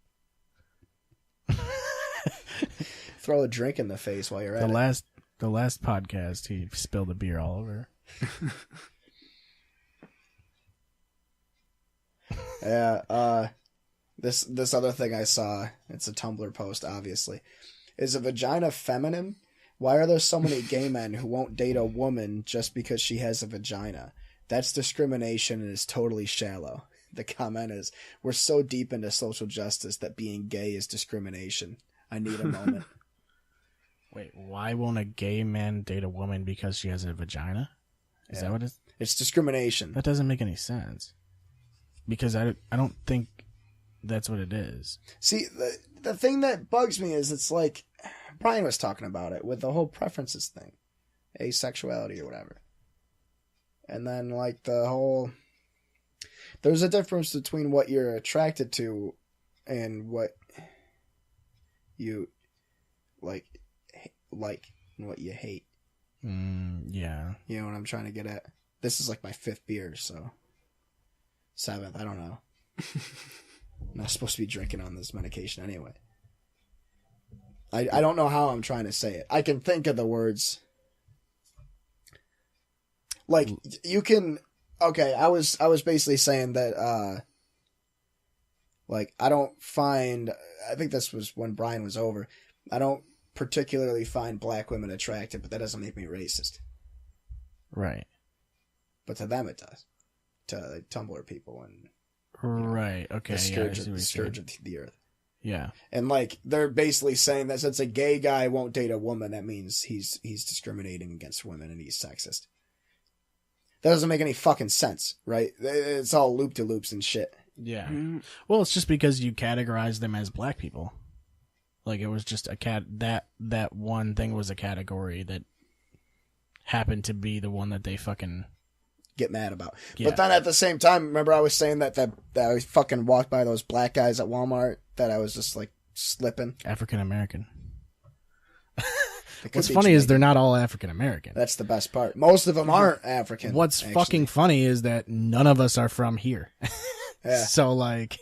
Throw a drink in the face while you're at it. The last podcast, he spilled a beer all over. Yeah, this other thing I saw, it's a Tumblr post, obviously. Is a vagina feminine? Why are there so many gay men who won't date a woman just because she has a vagina? That's discrimination and is totally shallow. The comment is, we're so deep into social justice that being gay is discrimination. I need a moment. Wait, why won't a gay man date a woman because she has a vagina? Is that what it's? It's discrimination. That doesn't make any sense. Because I don't think that's what it is. See, the thing that bugs me is it's like Brian was talking about it with the whole preferences thing, asexuality or whatever. And then like the whole, there's a difference between what you're attracted to and what you like and what you hate. Yeah. You know what I'm trying to get at? This is like my 5th beer, so 7th, I don't know. I'm not supposed to be drinking on this medication anyway. I don't know how I'm trying to say it. I can think of the words. Like, you can... Okay, I was basically saying that, like, I don't find... I think this was when Brian was over. I don't particularly find black women attractive, but that doesn't make me racist. Right. But to them it does. To Tumblr people and... Right, okay. The scourge of the earth. Yeah. And like they're basically saying that since a gay guy won't date a woman, that means he's discriminating against women and he's sexist. That doesn't make any fucking sense, right? It's all loop-de-loops and shit. Yeah. Well, it's just because you categorize them as black people. Like it was just that one thing was a category that happened to be the one that they fucking get mad about. Yeah. But then at the same time, remember I was saying that I fucking walked by those black guys at Walmart that I was just like slipping. African American. What's funny is they're not all African American. That's the best part. Most of them aren't African. What's fucking funny is that none of us are from here. Yeah. So like,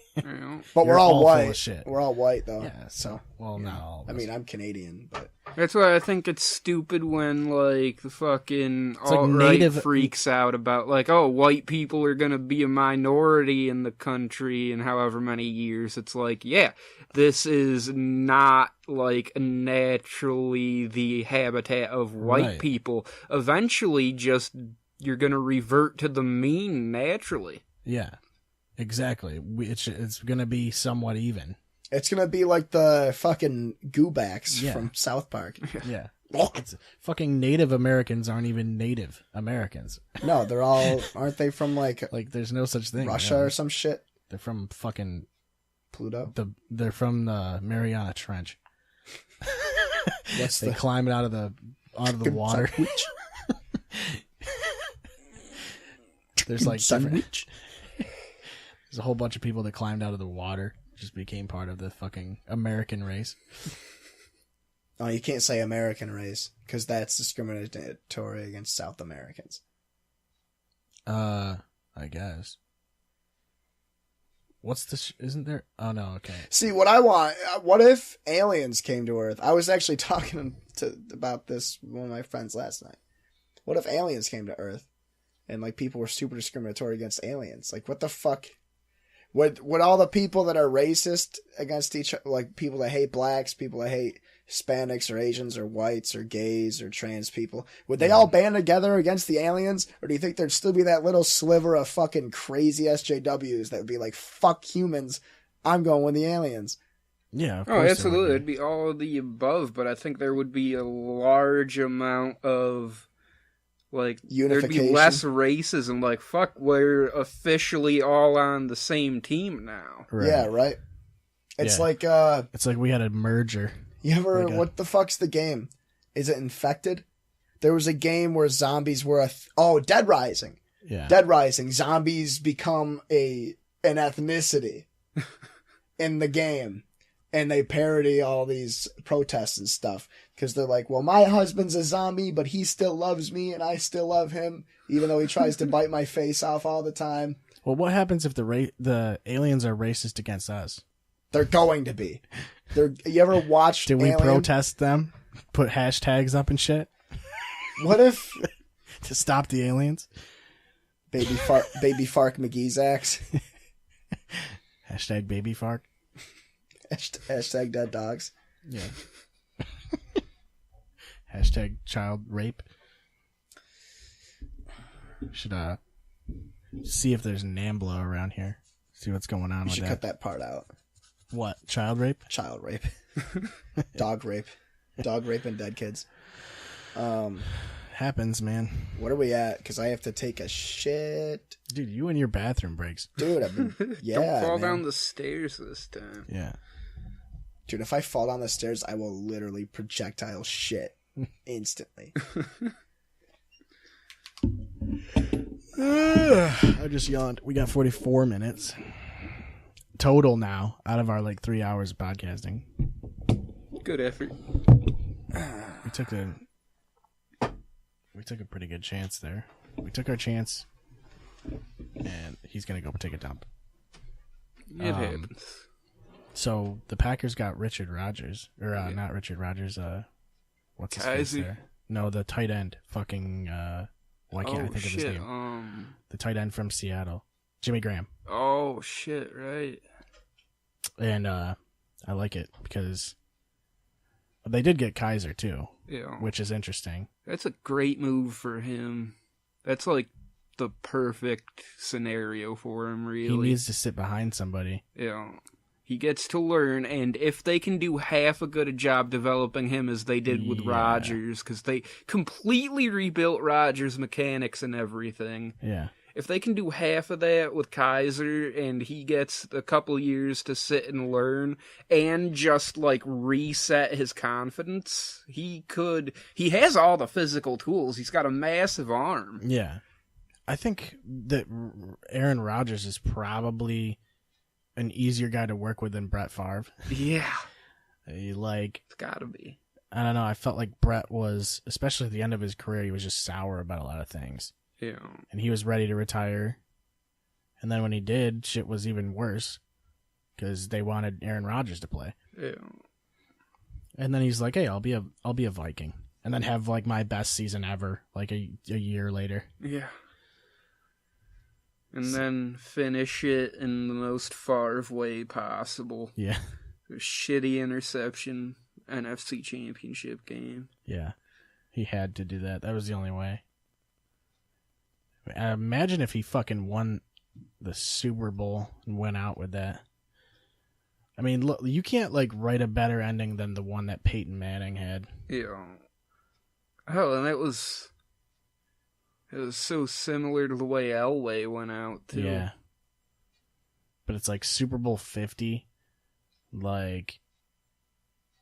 but we're all white. Full of shit. We're all white though. Yeah. So well, not all. I mean, I'm Canadian, but that's why I think it's stupid when like the fucking like alt-right native freaks out about like, oh, white people are gonna be a minority in the country in however many years. It's like, yeah, this is not like naturally the habitat of white Right. people. Eventually, just you're gonna revert to the mean naturally. Yeah. Exactly. It's gonna be somewhat even. it's gonna be like the fucking Goobacks Yeah. from South Park. Yeah. It's fucking Native Americans aren't even Native Americans. No, they're all aren't they from like Like there's no such thing. Russia or some shit? They're from fucking Pluto. they're from the Mariana Trench. What's They the climb out of the water. sandwich? There's like different, Sandwich. there's a whole bunch of people that climbed out of the water, just became part of the fucking American race. Oh, you can't say American race because that's discriminatory against South Americans. I guess. What's this? Isn't there? Oh no. Okay. See, what I want, what if aliens came to Earth? I was actually talking about this with one of my friends last night. What if aliens came to Earth and like people were super discriminatory against aliens? Like what the fuck? Would all the people that are racist against each other, like people that hate blacks, people that hate Hispanics or Asians or whites or gays or trans people, would they all band together against the aliens? Or do you think there'd still be that little sliver of fucking crazy SJWs that would be like, fuck humans, I'm going with the aliens? Yeah. Of Oh, course there absolutely. would It'd be all of the above, but I think there would be a large amount of, like, there'd Unification. be less racism. Like, fuck, we're officially all on the same team now. Right. Yeah, right? It's Yeah. like, It's like we had a merger. you ever, Like what the fuck's the game? Is it Infected? There was a game where zombies were Dead Rising. Yeah. Dead Rising. Zombies become an ethnicity in the game. And they parody all these protests and stuff. Because they're like, well, my husband's a zombie, but he still loves me and I still love him. Even though he tries to bite my face off all the time. Well, what happens if the aliens are racist against us? They're going to be. You ever watched Did we Alien? protest them? Put hashtags up and shit What if to stop the aliens? Baby Fark McGee's axe? Hashtag baby fark. Hashtag dead dogs. Yeah. Hashtag child rape. Should see if there's NAMBLA around here. See what's going on You with should that. cut that part out. What? Child rape? Child rape. Dog rape. Dog rape and dead kids. Happens, man. What are we at? Because I have to take a shit. Dude, you and your bathroom breaks. Dude, I've been... Yeah, Don't fall man. down the stairs this time. Yeah. Dude, if I fall down the stairs, I will literally projectile shit instantly. I just yawned. We got 44 minutes total now out of our 3 hours of podcasting. Good effort. We took a pretty good chance there. We took our chance, and he's gonna go take a dump. It happens. So the Packers got Richard Rodgers, or not Richard Rodgers. What's his face Kaiser? there? No, the tight end. Fucking. Why can't I think of his shit. name? The tight end from Seattle, Jimmy Graham. Oh shit! Right. And I like it because they did get Kaiser too, Yeah. which is interesting. That's a great move for him. That's like the perfect scenario for him, really. He needs to sit behind somebody. Yeah. He gets to learn, and if they can do half a good a job developing him as they did with Yeah. Rodgers, because they completely rebuilt Rodgers' mechanics and everything. Yeah. If they can do half of that with Kaiser, and he gets a couple years to sit and learn, and just reset his confidence, he has all the physical tools. He's got a massive arm. Yeah. I think that Aaron Rodgers is probably an easier guy to work with than Brett Favre. Yeah. It's gotta be. I don't know. I felt like Brett was, especially at the end of his career, he was just sour about a lot of things. Yeah. And he was ready to retire. And then when he did, shit was even worse because they wanted Aaron Rodgers to play. Yeah. And then he's like, "Hey, I'll be a Viking," and then have my best season ever, a year later. Yeah. And then finish it in the most Favre way possible. Yeah, A shitty interception, NFC Championship game. yeah, he had to do that. That was the only way. Imagine if he fucking won the Super Bowl and went out with that. I mean, look, you can't write a better ending than the one that Peyton Manning had. Yeah. Oh, and it was so similar to the way Elway went out, too. Yeah. But it's Super Bowl 50.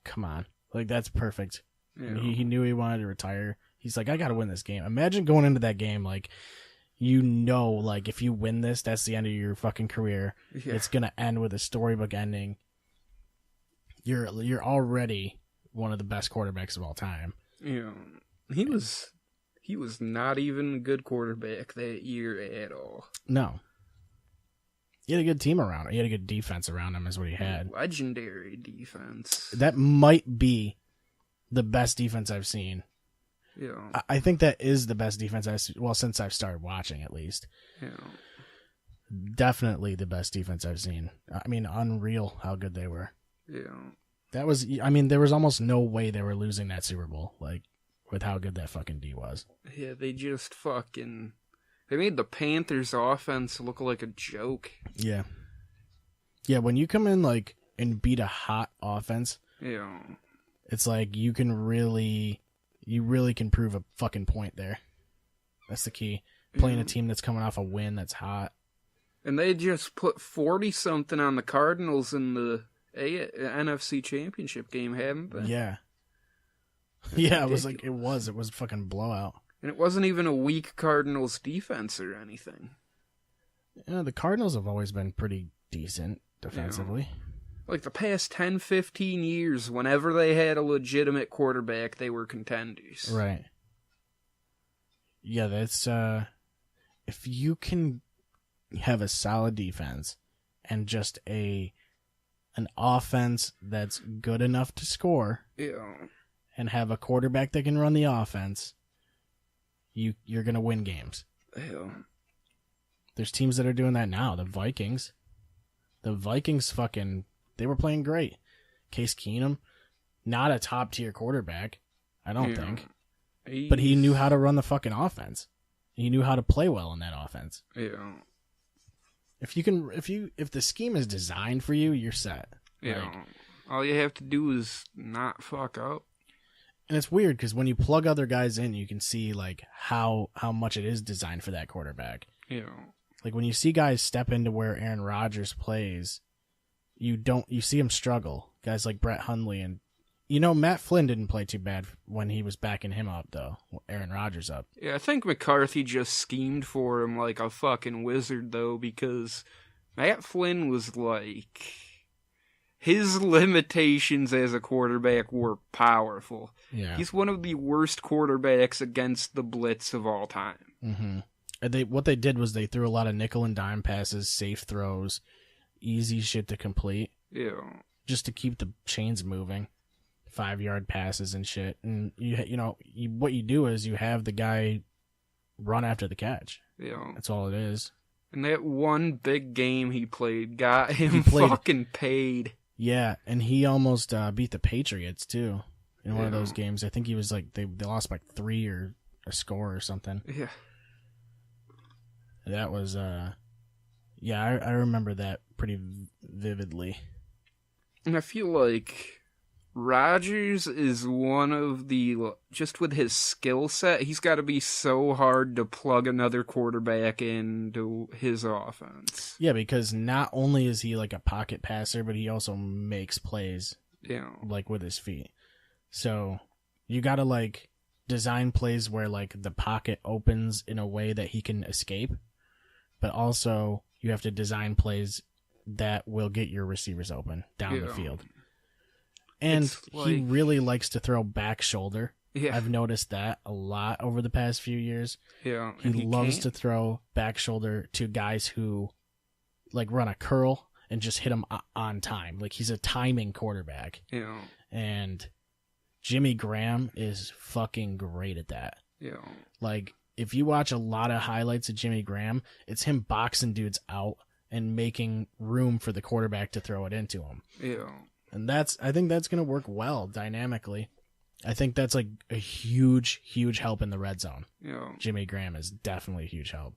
Come on. That's perfect. Yeah. And he knew he wanted to retire. He's like, I gotta win this game. Imagine going into that game if you win this, that's the end of your fucking career. Yeah. It's gonna end with a storybook ending. You're already one of the best quarterbacks of all time. Yeah. He was not even a good quarterback that year at all. No. He had a good team around him. He had a good defense around him is what he had. Legendary defense. That might be the best defense I've seen. Yeah. I think that is the best defense since I've started watching, at least. Yeah. Definitely the best defense I've seen. I mean, unreal how good they were. Yeah. There was almost no way they were losing that Super Bowl, with how good that fucking D was. Yeah, they just they made the Panthers offense look like a joke. Yeah. Yeah, when you come in, and beat a hot offense, Yeah. it's you really can prove a fucking point there. That's the key. Playing a team that's coming off a win that's hot. And they just put 40-something on the Cardinals in the NFC Championship game, haven't they? Yeah. Yeah, it was Ridiculous. it was a fucking blowout. And it wasn't even a weak Cardinals defense or anything. The Cardinals have always been pretty decent defensively. The past 10, 15 years, whenever they had a legitimate quarterback, they were contenders. Right. Yeah, that's if you can have a solid defense and just an offense that's good enough to score Yeah. and have a quarterback that can run the offense, you're going to win games. Yeah. There's teams that are doing that now. The Vikings they were playing great. Case Keenum, not a top tier quarterback, I don't think. But he knew how to run the fucking offense. He knew how to play well in that offense. Yeah. If the scheme is designed for you, you're set. Yeah. All you have to do is not fuck up. And it's weird because when you plug other guys in, you can see like how much it is designed for that quarterback. Yeah. Like when you see guys step into where Aaron Rodgers plays, you see him struggle. Guys like Brett Hundley and Matt Flynn didn't play too bad when he was backing him up though. Aaron Rodgers up. Yeah, I think McCarthy just schemed for him like a fucking wizard though, because Matt Flynn was like, his limitations as a quarterback were powerful. Yeah. He's one of the worst quarterbacks against the blitz of all time. Mm-hmm. What they did was they threw a lot of nickel and dime passes, safe throws, easy shit to complete. Yeah. Just to keep the chains moving. 5-yard passes and shit. And what you do is you have the guy run after the catch. Yeah. That's all it is. And that one big game he played got him fucking paid. Yeah, and he almost beat the Patriots too in one of those games. I think he was like they lost by 3 or a score or something. Yeah. That was I remember that pretty vividly. And I feel like Rodgers is one of the, just with his skill set, he's got to be so hard to plug another quarterback into his offense. Yeah, because not only is he like a pocket passer, but he also makes plays. Yeah. Like with his feet. So you got to like design plays where like the pocket opens in a way that he can escape, but also you have to design plays that will get your receivers open down the field. And he really likes to throw back shoulder. Yeah. I've noticed that a lot over the past few years. Yeah. He loves to throw back shoulder to guys who like run a curl and just hit them on time. Like he's a timing quarterback. Yeah. And Jimmy Graham is fucking great at that. Yeah. Like if you watch a lot of highlights of Jimmy Graham, it's him boxing dudes out and making room for the quarterback to throw it into him. Yeah. And I think that's going to work well dynamically. I think that's like a huge, huge help in the red zone. Yeah. Jimmy Graham is definitely a huge help.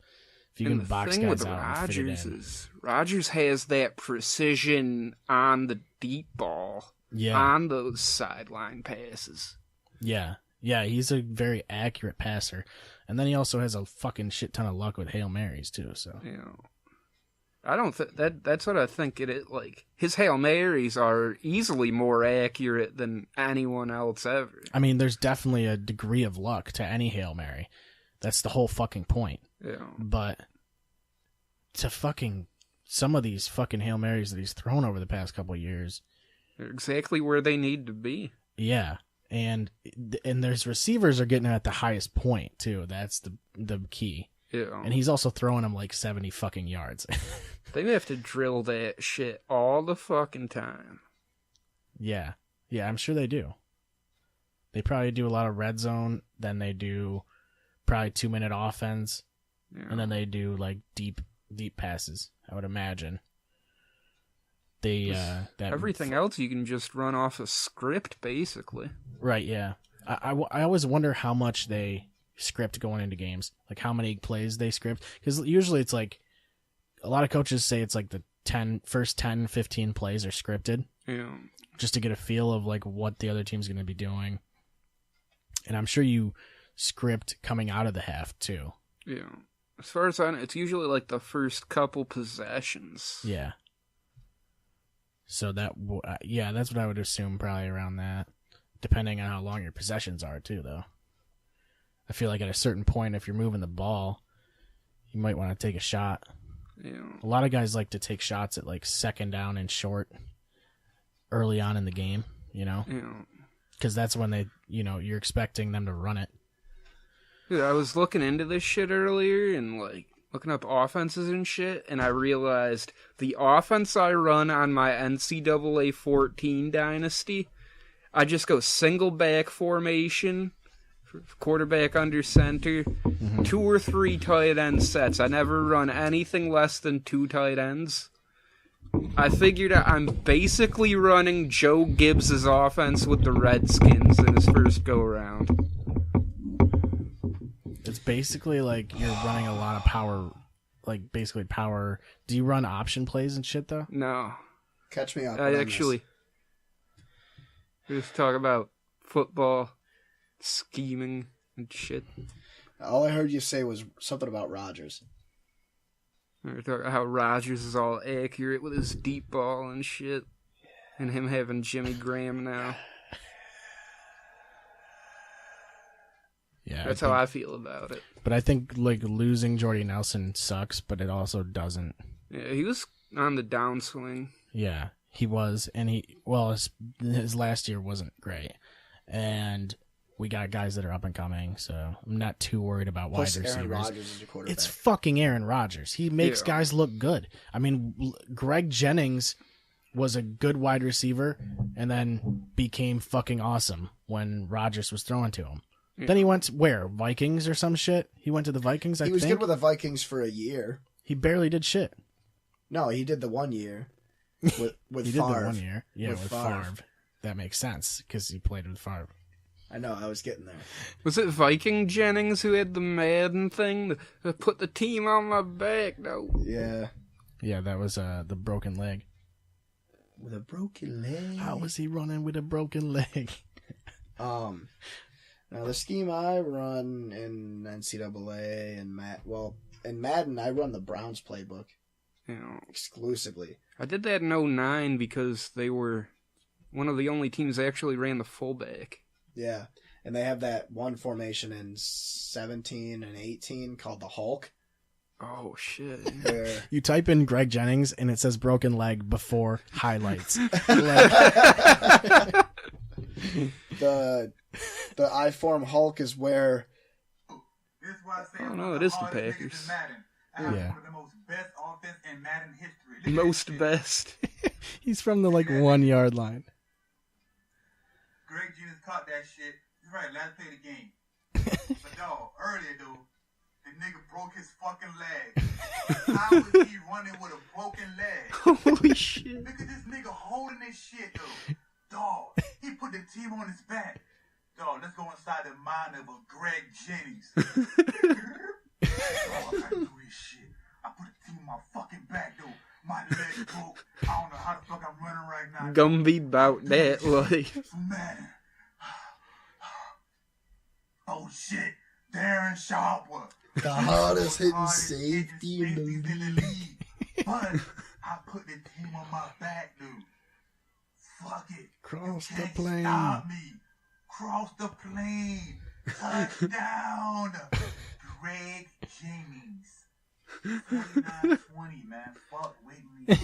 If you and can box guys out and fit it in. Rodgers has that precision on the deep ball. Yeah. On those sideline passes. Yeah. Yeah, he's a very accurate passer. And then he also has a fucking shit ton of luck with Hail Marys too, so. Yeah. I don't think that's what I think it is. Like, his Hail Marys are easily more accurate than anyone else ever. I mean, there's definitely a degree of luck to any Hail Mary. That's the whole fucking point. Yeah. But to fucking some of these fucking Hail Marys that he's thrown over the past couple of years, they're exactly where they need to be. Yeah. And there's receivers are getting at the highest point too. That's the key. Yeah. And he's also throwing them like 70 fucking yards. They have to drill that shit all the fucking time. Yeah. Yeah, I'm sure they do. They probably do a lot of red zone, then they do probably 2-minute offense, and then they do like deep passes, I would imagine. Everything else you can just run off a script, basically. Right, yeah. I always wonder how much they script going into games, like how many plays they script, because usually it's like a lot of coaches say it's like the first 10 15 plays are scripted, just to get a feel of like what the other team's going to be doing. And I'm sure you script coming out of the half too. As far as I know, it's usually like the first couple possessions. So that's what I would assume, probably around that, depending on how long your possessions are too, though. I feel like at a certain point, if you're moving the ball, you might want to take a shot. A lot of guys like to take shots at like second down and short early on in the game, because that's when you're expecting them to run it. Dude, I was looking into this shit earlier and like looking up offenses and shit, and I realized the offense I run on my NCAA 14 dynasty, I just go single back formation, quarterback under center, 2 or 3 tight end sets. I never run anything less than 2 tight ends. I figured out I'm basically running Joe Gibbs' offense with the Redskins in his first go-around. It's basically like you're running a lot of power, like basically power. Do you run option plays and shit, though? No. Catch me up. I actually... Just talk about football. scheming and shit. All I heard you say was something about Rodgers. Or talk about how Rodgers is all accurate with his deep ball and shit. And him having Jimmy Graham now. Yeah, That's how I feel about it. But I think like losing Jordy Nelson sucks, but it also doesn't. Yeah, he was on the downswing. Yeah, he was, and his last year wasn't great, and we got guys that are up and coming, so I'm not too worried about Plus, wide receivers. Aaron Rodgers is your quarterback. It's fucking Aaron Rodgers. He makes guys look good. I mean, Greg Jennings was a good wide receiver, and then became fucking awesome when Rodgers was throwing to him. Yeah. Then he went where? Vikings or some shit? He went to the Vikings, I think. He was good with the Vikings for a year. He barely did shit. No, he did the 1 year with he Favre. Did the 1 year. Yeah, with Favre. That makes sense, because he played with Favre. I know, I was getting there. Was it Viking Jennings who had the Madden thing? Put the team on my back, though. Yeah. Yeah, that was the broken leg. With a broken leg? How was he running with a broken leg? Now, the scheme I run in NCAA and in Madden, I run the Browns playbook. Exclusively. I did that in 2009 because they were one of the only teams that actually ran the fullback. Yeah, and they have that one formation in 17 and 18 called the Hulk. Oh, shit. Where... You type in Greg Jennings, and it says broken leg before highlights. The I-form Hulk is where... Oh, no, it is the Packers. Yeah. One of the most best offense in Madden history. Most best. He's from the 1 yard line. Greg Jennings caught that shit. You're right, let's play the game. But dog, earlier though, the nigga broke his fucking leg. How is he running with a broken leg? Holy shit. Look at this nigga holding this shit though. Dog, he put the team on his back. Dog, let's go inside the mind of a Greg Jennings. Dog, I gotta do this shit. I put the team on my fucking back though. My leg broke. I don't know how the fuck I'm running right now. Gumby bout that, like. Man. Oh shit. Darren Sharper. The hardest hitting safety in the league. But I put the team on my back, dude. Fuck it. Cross the Can't plane. Stop me. Cross the plane. Touchdown. Greg Jennings. 49-20, man. Fuck with me.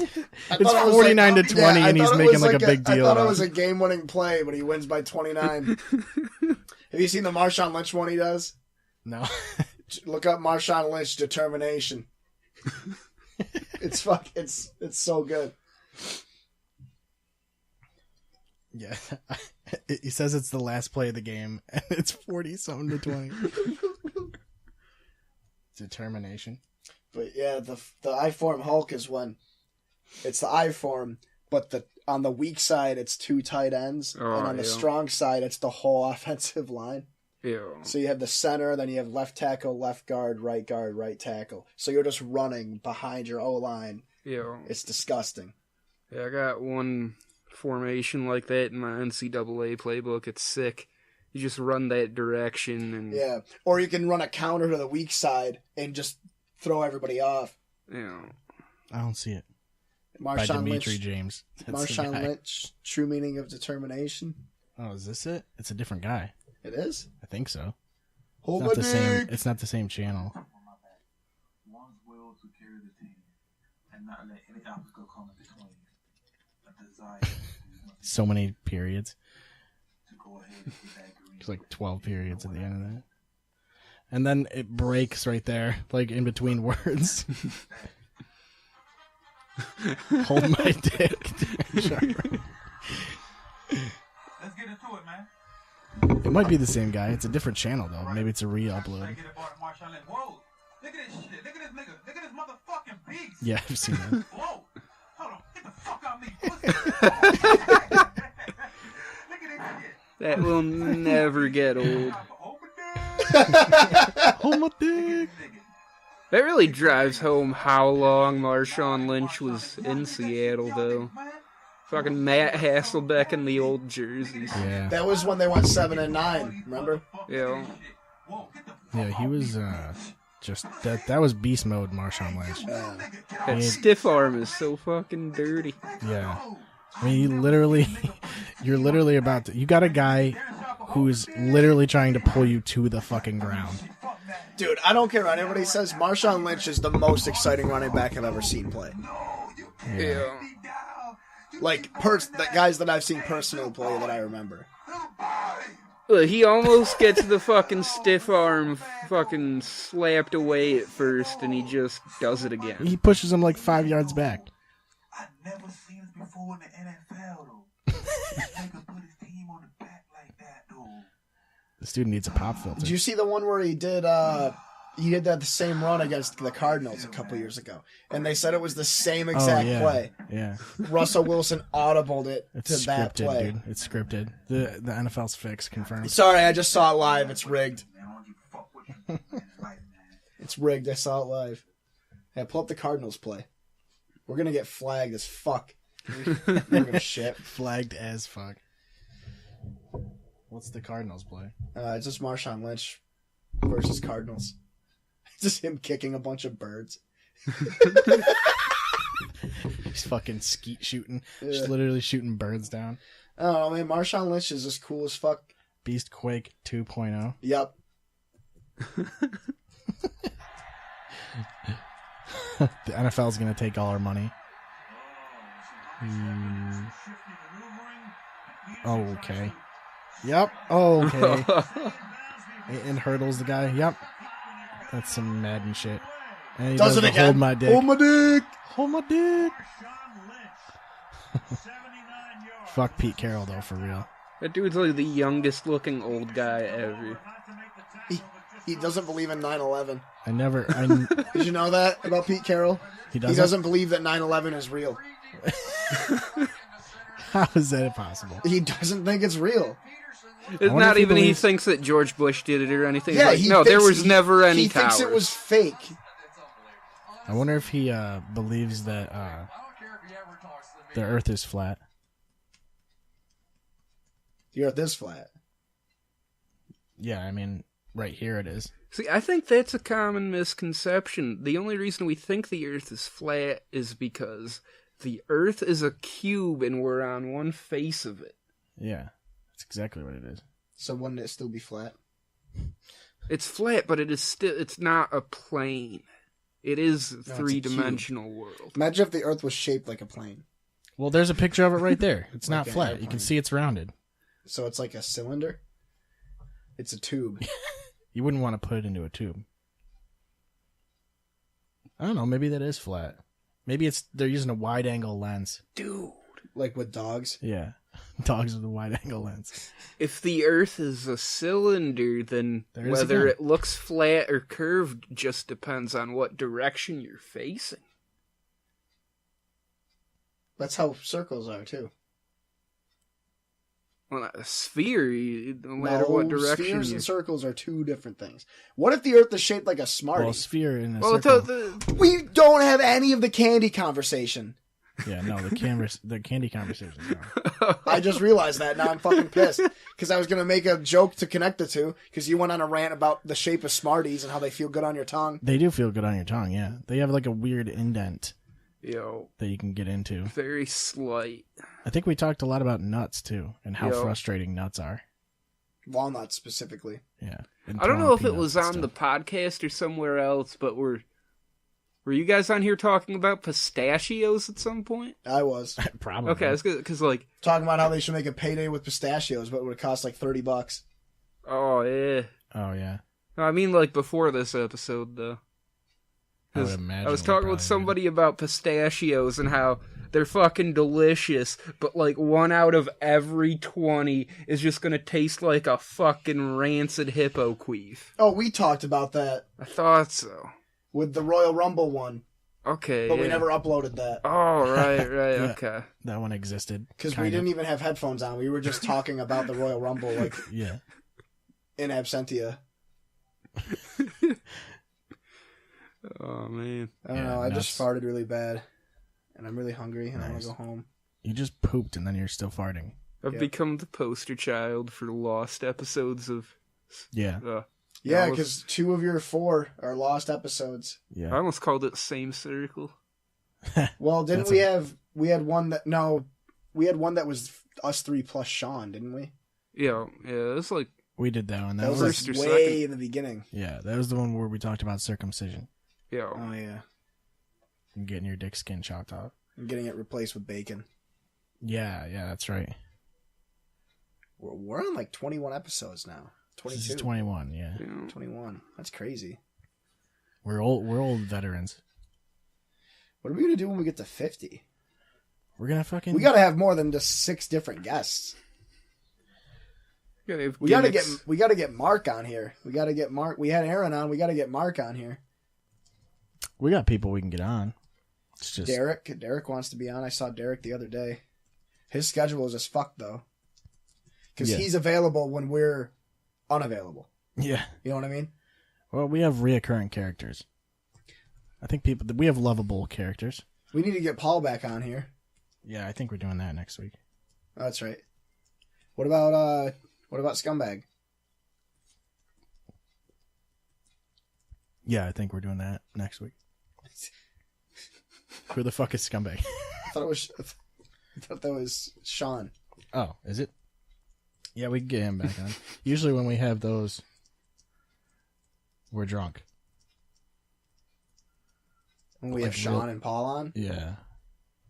It's 49 to 20, and he's making a big deal. I thought it was a game-winning play, but he wins by 29. Have you seen the Marshawn Lynch one he does? No. Look up Marshawn Lynch determination. It's so good. Yeah. He says it's the last play of the game, and it's 40-something to 20. Determination. But yeah, the I-form Hulk is when it's the I-form, but on the weak side it's 2 tight ends, and on the strong side it's the whole offensive line. Yeah. So you have the center, then you have left tackle, right tackle. So you're just running behind your O-line. Yeah. It's disgusting. Yeah, I got one formation like that in my NCAA playbook. It's sick. You just run that direction and yeah, or you can run a counter to the weak side and just throw everybody off. Yeah, I don't see it. By Dimitri Lynch, James. Marshawn Lynch, True Meaning of Determination. Oh, is this it? It's a different guy. It is. I think so. Hold it's not my the same. dick. It's not the same channel. One's will to carry the team and not let any obstacle come in between. A desire So many periods. to go ahead and get that green. There's like 12 periods at the end of that. And then it breaks right there, like in between words. Hold my dick. Let's get into it, man. It might be the same guy. It's a different channel, though. Maybe it's a I re-upload. get about Marshawn Lynch. Whoa! Look at this shit. Look at this nigga. Look at this motherfucking beast. Yeah, I've seen that. Whoa! Hold on. Get the fuck out of me. Look at this shit. that will never get old. Hold my dick. That really drives home how long Marshawn Lynch was in Seattle, though. Fucking Matt Hasselbeck in the old jerseys. Yeah. That was when they went 7-9. Remember? Yeah. Yeah, he was just that was beast mode, Marshawn Lynch. That stiff arm is so fucking dirty. Yeah. I mean, you're literally about to, you got a guy who's literally trying to pull you to the fucking ground. Dude, I don't care what anybody says. Marshawn Lynch is the most exciting running back I've ever seen play. Yeah. Like, the guys that I've seen personally play that I remember. Look, he almost gets the fucking stiff arm fucking slapped away at first, and he just does it again. He pushes him like 5 yards back. I never seen this before in the NFL, though. This nigga put his team on the back like that, though. This dude needs a pop filter. Did you see the one where he did that the same run against the Cardinals a couple years ago? And they said it was the same exact play. Yeah. Russell Wilson audibled it It's to that scripted, play. dude. It's scripted. The NFL's fixed, confirmed. Sorry, I just saw it live. It's rigged. Man, I don't give a fuck what you do in this life, man. It's rigged. I saw it live. Yeah, pull up the Cardinals play. We're gonna get flagged as fuck. Don't give a shit. Flagged as fuck. What's the Cardinals play? It's just Marshawn Lynch versus Cardinals. Just him kicking a bunch of birds. He's fucking skeet shooting. Just literally shooting birds down. Oh man, Marshawn Lynch is just cool as fuck. Beast Quake 2.0. Yep. The NFL's gonna take all our money. Oh, okay. Yep. Oh, okay. And Hurdle's the guy. Yep. That's some Madden shit. And he Does it the again. Hold my dick. Hold my dick. Hold my dick. Fuck Pete Carroll though, for real. That dude's like the youngest looking old guy ever. He doesn't believe in 9/11. Did you know that about Pete Carroll? He He doesn't believe that 9/11 is real. How is that possible? He doesn't think it's real. It's wonder not if he even he believes- thinks that George Bush did it or anything. Yeah, Like, he no, there thinks- was never any He towers. thinks it was fake. I wonder if he believes that the Earth is flat. The Earth is flat. Yeah, I mean, right here it is. See, I think that's a common misconception. The only reason we think the Earth is flat is because the Earth is a cube and we're on one face of it. Yeah, that's exactly what it is. So wouldn't it still be flat? It's flat, but it's not a plane. It is a three-dimensional world. Imagine if the Earth was shaped like a plane. Well, there's a picture of it right there. It's not Like an flat. You airplane. can see it's rounded. So it's like a cylinder? It's a tube. You wouldn't want to put it into a tube. I don't know. Maybe that is flat. Maybe they're using a wide-angle lens. Dude, Like with dogs. Yeah, dogs with a wide-angle lens. if the Earth is a cylinder, then There it is whether again. it looks flat or curved just depends on what direction you're facing. That's how circles are too. Well, a sphere, no matter what direction spheres you... and circles are two different things. What if the Earth is shaped like a Smartie? Well, a sphere in a Well, circle. We don't have any of the candy conversation. Yeah, no, the candy conversation. No. I just realized that. Now I'm fucking pissed. Because I was going to make a joke to connect the two. Because you went on a rant about the shape of Smarties and how they feel good on your tongue. They do feel good on your tongue, yeah. They have like a weird indent Yo, that you can get into. very slight. I think we talked a lot about nuts too, and how Yo. frustrating nuts are. Walnuts specifically. Yeah. And I don't know if it peanuts was and on the stuff. podcast or somewhere else, but were you guys on here talking about pistachios at some point? I was. Probably. Okay, that's good, because, like, Talking about how they should make a payday with pistachios, but it would cost like $30. oh, yeah. Oh yeah. No, I mean, like, before this episode, though. I would 'Cause imagine I was we talking probably with somebody about pistachios and how they're fucking delicious, but, like, 1 out of every 20 is just gonna taste like a fucking rancid hippo queef. Oh, we talked about that I thought so. with the Royal Rumble one, Okay, but we yeah. never uploaded that. Oh, right, Yeah. okay. That one existed. Because we kind of. didn't even have headphones on. We were just talking about the Royal Rumble, like, Yeah. in absentia. Oh, man. I don't Yeah, know. I just nuts. farted really bad. And I'm really hungry, and I want Nice. to go home. You just pooped and then you're still farting. I've Yep. become the poster child for lost episodes of. Yeah. Yeah, I because 2 of your 4 are lost episodes. I Yeah. almost called it Same Circle. Well, didn't That's we have... We had one that... No, we had one that was us 3 plus Sean, didn't we? Yeah, it's like We did that one. That That was was, First or way second. in the beginning. yeah, that was the one where we talked about circumcision Oh, yeah. and getting your dick skin chopped off. And getting it replaced with bacon. Yeah, that's right. We're on like 21 episodes now. This is 22. 21, yeah. 21. That's crazy. We're old veterans. What are we going to do when we get to 50? We're gonna fucking... We got to have more than just 6 different guests. have We got to gimmicks. get Mark on here. We got to get Mark. We had Aaron on. We got to get Mark on here. We got people we can get on. It's just... Derek wants to be on. I saw Derek the other day. His schedule is as fuck though. Cuz Yeah. he's available when we're unavailable. Yeah. You know what I mean? Well, we have reoccurring characters. I think we have lovable characters. We need to get Paul back on here. Yeah, I think we're doing that next week. That's right. What about Scumbag? Yeah, I think we're doing that next week. Who the fuck is Scumbag? I thought that was Sean. Oh, is it? Yeah, we can get him back on. Usually when we have those, we're drunk. When we Like have Sean real- and Paul on? Yeah.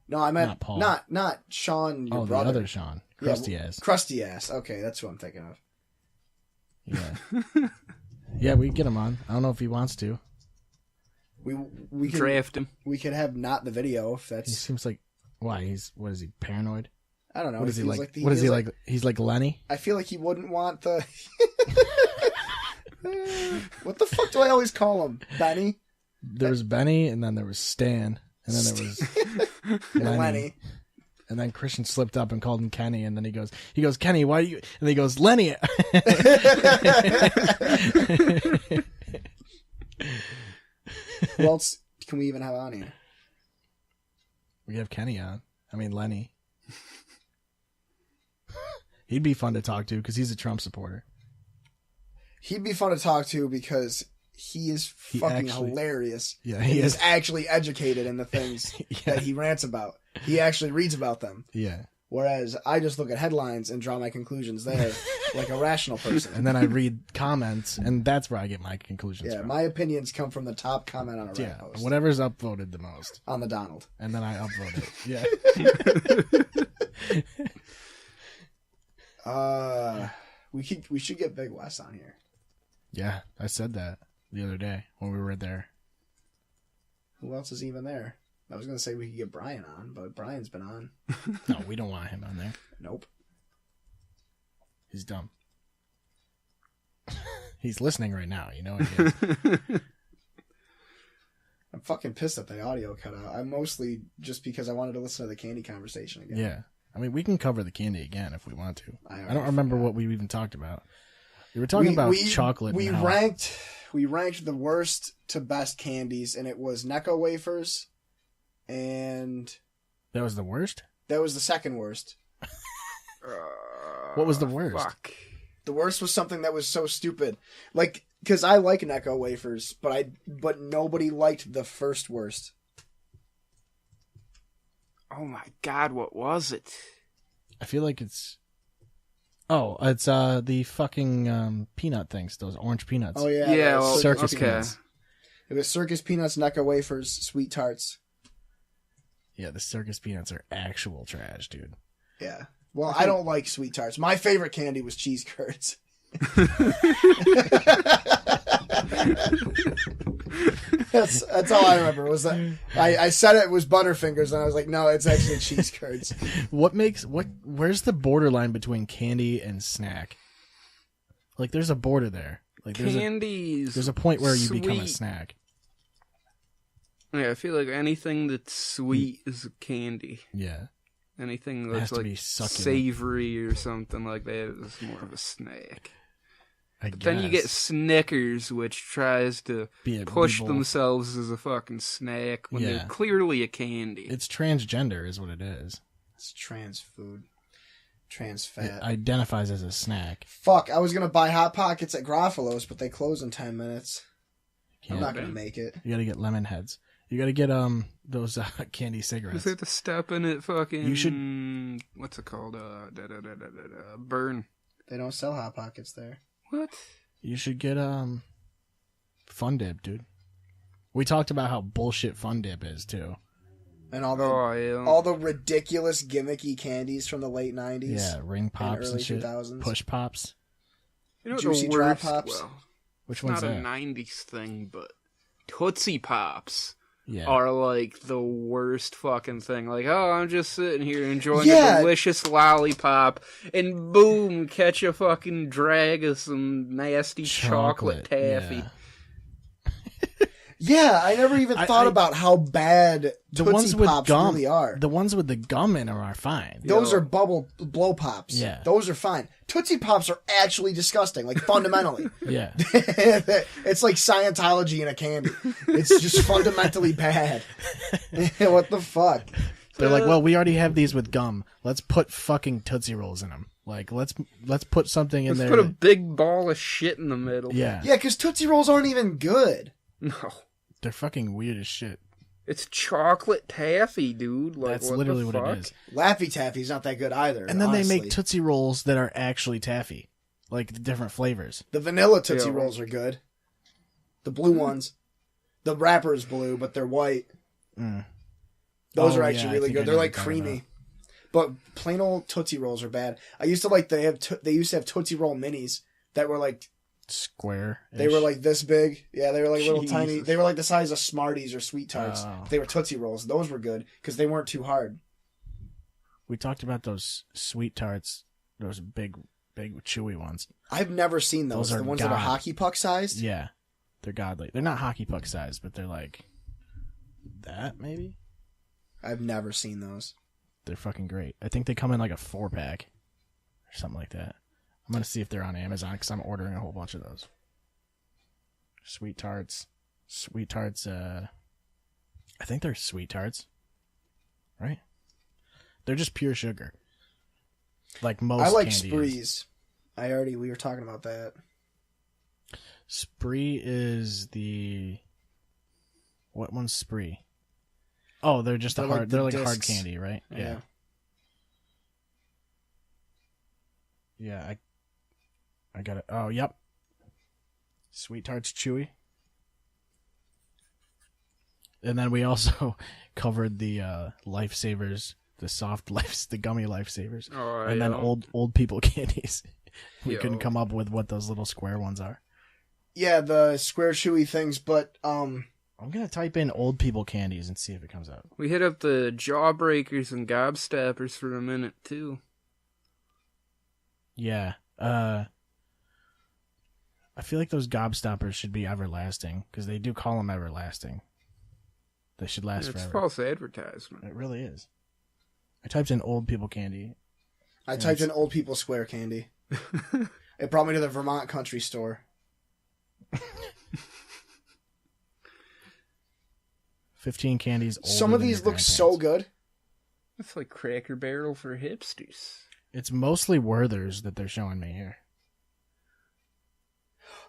No, I meant Not Paul. not Sean, your Oh, brother. the other Sean. Yeah, Crusty ass. Crusty ass. Okay, that's who I'm thinking of. Yeah. Yeah, we can get him on. I don't know if he wants to. We could Draft him. we could have not the video if He that's seems like... Why? What is he, paranoid? I don't know. What is he feels like? the- What is he feels like? He's like Lenny? I feel like he wouldn't want the. What the fuck do I always call him? Benny? There was Benny, and then there was Stan, and then there was Lenny. Lenny. And then Christian slipped up and called him Kenny, and then he goes, Kenny, why do you? And he goes, Lenny. Who else can we even have on here? We have Kenny on. I mean Lenny. He'd be fun to talk to because he's a Trump supporter. He'd be fun to talk to because he is He fucking actually- hilarious. Yeah, And he he's is. actually educated in the things Yeah. that he rants about. He actually reads about them. Yeah. Whereas I just look at headlines and draw my conclusions there like a rational person. And then I read comments, and that's where I get my conclusions Yeah, from. my opinions come from the top comment on a Yeah, Reddit post. whatever's upvoted the most, On the Donald. and then I upvote it. Yeah. We should get Big West on here. Yeah, I said that the other day when we were there. Who else is even there? I was gonna say we could get Brian on, but Brian's been on. No, we don't want him on there. Nope. He's dumb. He's listening right now. You know he is. I'm fucking pissed that the audio cut out. I'm mostly just because I wanted to listen to the candy conversation again. Yeah. I mean, we can cover the candy again if we want to. I I already don't remember forgot. what we even talked about. We were talking about chocolate. We and how- ranked the worst to best candies, and it was Necco wafers, and That was the worst? that was the second worst. What was the worst? Fuck. The worst was something that was so stupid, like because I like Necco wafers, but nobody liked the first worst. Oh my god, what was it? I feel like it's... Oh, it's the fucking peanut things. Those orange peanuts. Oh yeah, Yeah, the well, Circus okay. peanuts. It was Circus Peanuts, Necco wafers, Sweet Tarts. Yeah, the circus peanuts are actual trash, dude. Yeah. Well, I don't like Sweet Tarts. My favorite candy was cheese curds. That's all I remember was that I said it was Butterfingers and I was like, no, it's actually cheese curds. Where's the borderline between candy and snack? Like, there's a border there. Like, Candies. there's a point where you become a sweet. snack. Yeah, I feel like anything that's sweet is a candy. Yeah. Anything has that's to like be succulent. savory or something like that is more of a snack. I But then you get guess. Snickers, which tries to Be a push evil- themselves as a fucking snack when Yeah. they're clearly a candy. It's transgender, is what it is. It's trans food. Trans It fat. identifies as a snack. Fuck, I was going to buy Hot Pockets at Gruffalo's, but they close in 10 minutes. I'm Can't- not going to make it. You gotta get lemon heads. You gotta get those candy cigarettes. Is there the step in it? Fucking. You should- What's it called? Burn. They don't sell Hot Pockets there. What? You should get Fun Dip, dude. We talked about how bullshit Fun Dip is too. And all the Oh yeah. all the ridiculous gimmicky candies from the late 90s. Yeah, ring pops early and shit. 2000s. Push pops. You know what Juicy the Drop worst? Pops. Well, Which it's one's not that? a '90s thing, but Tootsie Pops Yeah. are like the worst fucking thing. Like, oh, I'm just sitting here enjoying Yeah. a delicious lollipop, and boom, catch a fucking drag of some nasty chocolate taffy. yeah. Yeah, I never even thought about how bad The Tootsie ones with Pops gum really are. The ones with the gum in them are fine. Those Yo. are bubble blow pops. Yeah. Those are fine. Tootsie Pops are actually disgusting, like fundamentally. Yeah. It's like Scientology in a candy. It's just fundamentally bad. What the fuck? They're like, well, we already have these with gum. Let's put fucking Tootsie Rolls in them. Like, let's put something in Let's there. put a that- big ball of shit in the middle. yeah. Yeah, because Tootsie Rolls aren't even good. No. They're fucking weird as shit. It's chocolate taffy, dude. Like, That's what literally the what fuck? it is. Laffy Taffy's not that good either. And then they honestly. make Tootsie Rolls that are actually taffy. Like, the different flavors. The vanilla Tootsie Yeah. Rolls are good. The blue ones. The wrapper's blue, but they're white. Mm. Those Oh, are yeah, actually I really think I good. know They're what like you're talking creamy. But plain old Tootsie Rolls are bad. I used to like they used to have Tootsie Roll minis that were like Square. they were like this big. Yeah, they were like little Jesus. tiny. They were like the size of Smarties or Sweet Tarts. Oh. They were Tootsie Rolls. Those were good because they weren't too hard. We talked about those sweet tarts, those big chewy ones. I've never seen those. Those are The ones that are God. hockey puck sized. Yeah. They're godly. They're not hockey puck size, but they're like that, maybe? I've never seen those. They're fucking great. I think they come in like a 4-pack or something like that. I'm going to see if they're on Amazon because I'm ordering a whole bunch of those. Sweet tarts. Sweet tarts, I think they're sweet tarts. Right? They're just pure sugar. Like most I like candy is. Sprees. We were talking about that. Spree is the... What one's Spree? Oh, they're just They're a like hard. the They're like hard discs. candy, right? Yeah. Yeah, I got it. Oh, yep. Sweet Tarts Chewy. And then we also covered the Lifesavers, the soft life, the gummy Lifesavers, Oh, and then yeah. old people candies. We Yo. couldn't come up with what those little square ones are. Yeah, the square chewy things, but I'm gonna type in old people candies and see if it comes up. We hit up the Jawbreakers and Gobstoppers for a minute, too. Yeah. I feel like those Gobstoppers should be everlasting because they do call them everlasting. They should last It's forever. false advertisement. It really is. I typed in old people candy. I typed in old people square candy. It brought me to the Vermont country store. 15 candies. Some of these look so good. It's like Cracker Barrel for hipsters. It's mostly Werther's that they're showing me here.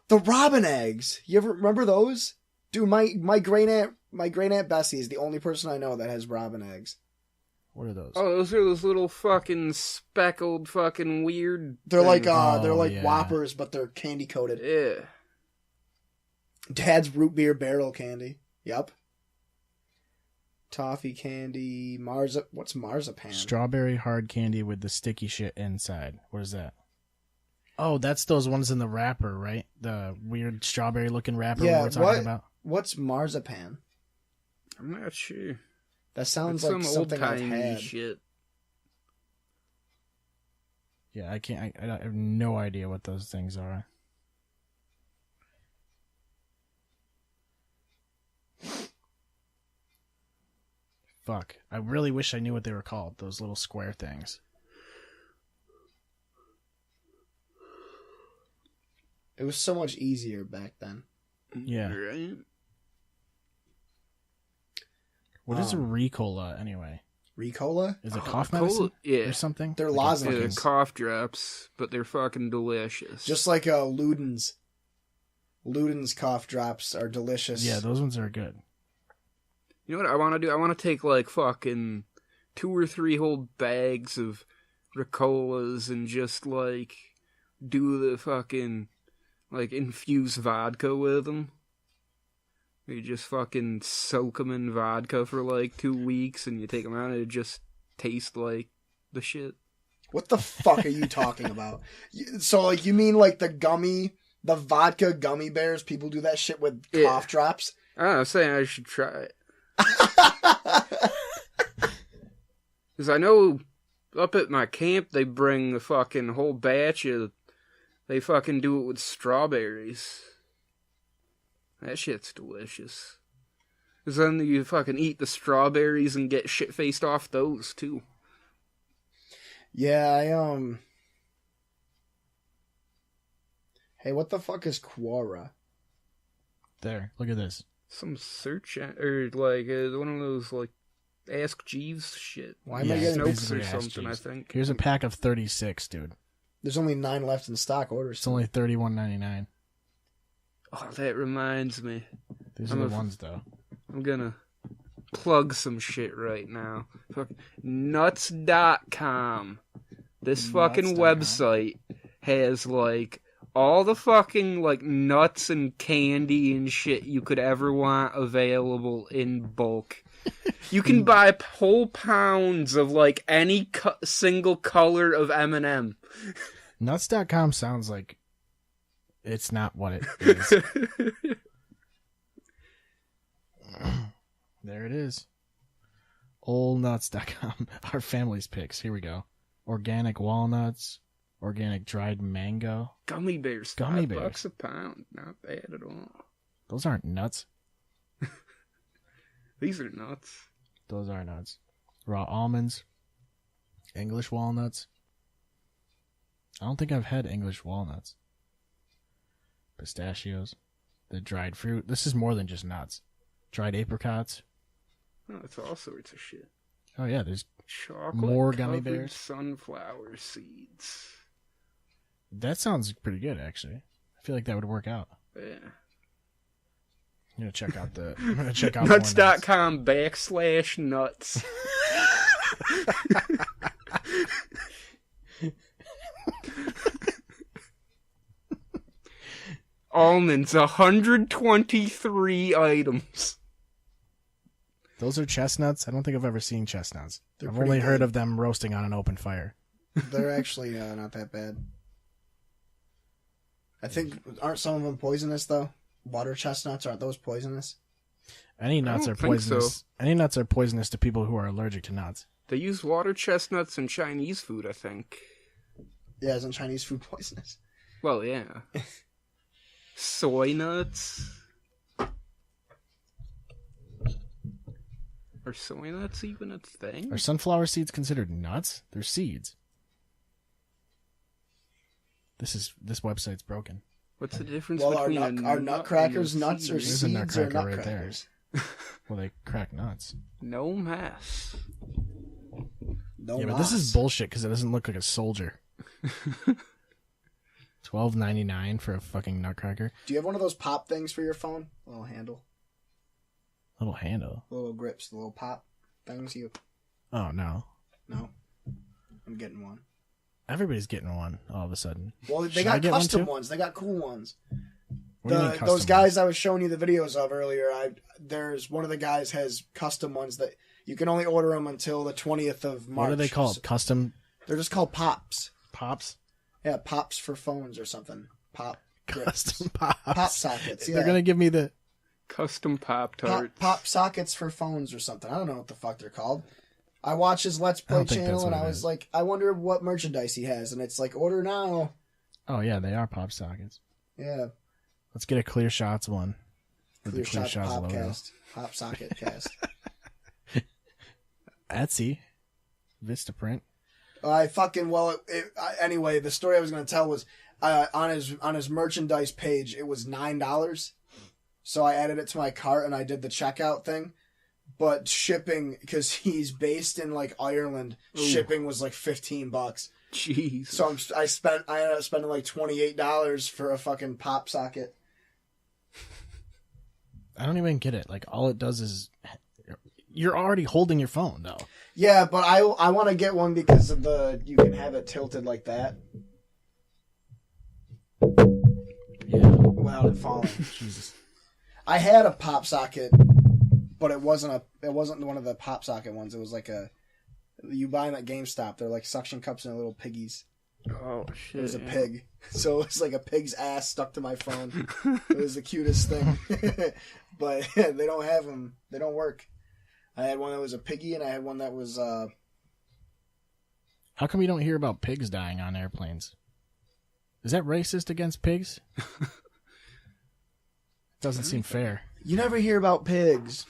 The robin eggs. You ever remember those? Dude, my great aunt Bessie is the only person I know that has robin eggs. What are those? Oh, those are those little fucking speckled fucking weird... They're like things. they're like yeah. Whoppers, but they're candy coated. Yeah. Dad's root beer barrel candy. Yep. Toffee candy, what's marzipan? Strawberry hard candy with the sticky shit inside. What is that? Oh, that's those ones in the wrapper, right? The weird strawberry looking wrapper we Yeah, were talking what? about. What's marzipan? I'm not sure. That sounds It's like some something I've old-timey had. shit. Yeah, I can't. I have no idea what those things are. Fuck. I really wish I knew what they were called. Those little square things. It was so much easier back then. Yeah. Right? What is a Ricola anyway? Ricola? Is it cough Cola- medicine yeah. or something? They're Like lozenges. Cough drops, but they're fucking delicious. Just like Luden's. Luden's cough drops are delicious. Yeah, those ones are good. You know what I want to do? I want to take like fucking 2 or 3 whole bags of Ricolas and just like do the fucking like infuse vodka with them. You just fucking soak them in vodka for like 2 weeks and you take them out and it just tastes like the shit. What the fuck are you talking about? So, like, you mean like the vodka gummy bears? People do that shit with Yeah. cough drops? I don't know, I'm saying I should try it. Because I know up at my camp they bring the fucking whole batch of... They fucking do it with strawberries. That shit's delicious. Because then you fucking eat the strawberries and get shit-faced off those, too. Yeah, Hey, what the fuck is Quora? There, look at this. Some search... Or, like, one of those, like, Ask Jeeves shit. Why am I Yeah, getting... Snopes basically or Ask something, I Jeeves. think. Here's a pack of 36, dude. There's only 9 left in stock. Orders. It's only $31.99. Oh, that reminds me. These I'm are the a- ones, though. I'm gonna plug some shit right now. Nuts.com. This fucking Nuts.com. website has, like, all the fucking, like, nuts and candy and shit you could ever want available in bulk. You can buy whole pounds of, like, any single color of M&M. Nuts.com sounds like it's not what it is. There it is. Oldnuts.com. Our family's picks. Here we go. Organic walnuts. Organic dried mango. Gummy bears. Gummy $5 bears. a pound. Not bad at all. Those aren't nuts. These are nuts. Those are nuts. Raw almonds. English walnuts. I don't think I've had English walnuts. Pistachios. The dried fruit. This is more than just nuts. Dried apricots. Oh, it's all sorts of shit. Oh yeah, there's Chocolate More gummy covered bears? sunflower seeds. that sounds pretty good actually. I feel like that would work out. Yeah. I'm gonna check out more nuts. Nuts.com/nuts. Almonds, 123 items. Those are chestnuts. I don't think I've ever seen chestnuts. They're I've pretty only heard good. of them roasting on an open fire. They're actually not that bad. I think, aren't some of them poisonous, though? Water chestnuts, aren't those poisonous? Any nuts don't are think poisonous. so. Any nuts are poisonous to people who are allergic to nuts. They use water chestnuts in Chinese food, I think. Yeah, isn't Chinese food poisonous? Well, yeah. Soy nuts. Are soy nuts even a thing? Are sunflower seeds considered nuts? They're seeds. This website's broken. What's the difference Well, between are a nut nutcrackers and a nuts or seed? There's a seeds or nutcracker right there. nutcrackers? Well, they crack nuts. No mess. No, Yeah, but this is bullshit because it doesn't look like a soldier. $12.99 for a fucking nutcracker. Do you have one of those pop things for your phone? A little handle, Little handle. the little grips, the little pop things. You Oh no. no, I'm getting one. Everybody's getting one all of a sudden. Well, they Should I got get one custom too? ones. They got cool ones. What do you mean Those custom guys ones? I was showing you the videos of earlier. There's one of the guys has custom ones that you can only order them until the 20th of March. What are they called? Custom They're just called pops. pops? Yeah, pops for phones or something. Pop. grips. Custom pops. Pop sockets. Yeah. They're gonna give me the Custom Pop pop, Tarts. pop sockets for phones or something. I don't know what the fuck they're called. I watched his Let's Play don't think that's channel and what I it was is. like, I wonder what merchandise he has. And it's like, order now. Oh yeah, they are pop sockets. Yeah. Let's get a Clear Shots one. With Clear the Clear Shot Shots logo. Popcast. Pop socket cast. Etsy. Vistaprint. I fucking anyway. The story I was going to tell was on his merchandise page. It was $9, so I added it to my cart and I did the checkout thing. but shipping, because he's based in like Ireland, shipping was like $15. Jeez. So I ended up spending like $28 for a fucking pop socket. I don't even get it. Like, all it does is... You're already holding your phone, though. Yeah, but I want to get one because of you can have it tilted like that. Yeah. Without it falling. Jesus. I had a pop socket, but it wasn't one of the pop socket ones. It was like you buy them at GameStop. They're like suction cups and they're little piggies. Oh shit! It was a pig, so it was like a pig's ass stuck to my phone. It was the cutest thing. But they don't have them. They don't work. I had one that was a piggy, and I had one that was. How come you don't hear about pigs dying on airplanes? Is that racist against pigs? Doesn't seem fair. You never hear about pigs.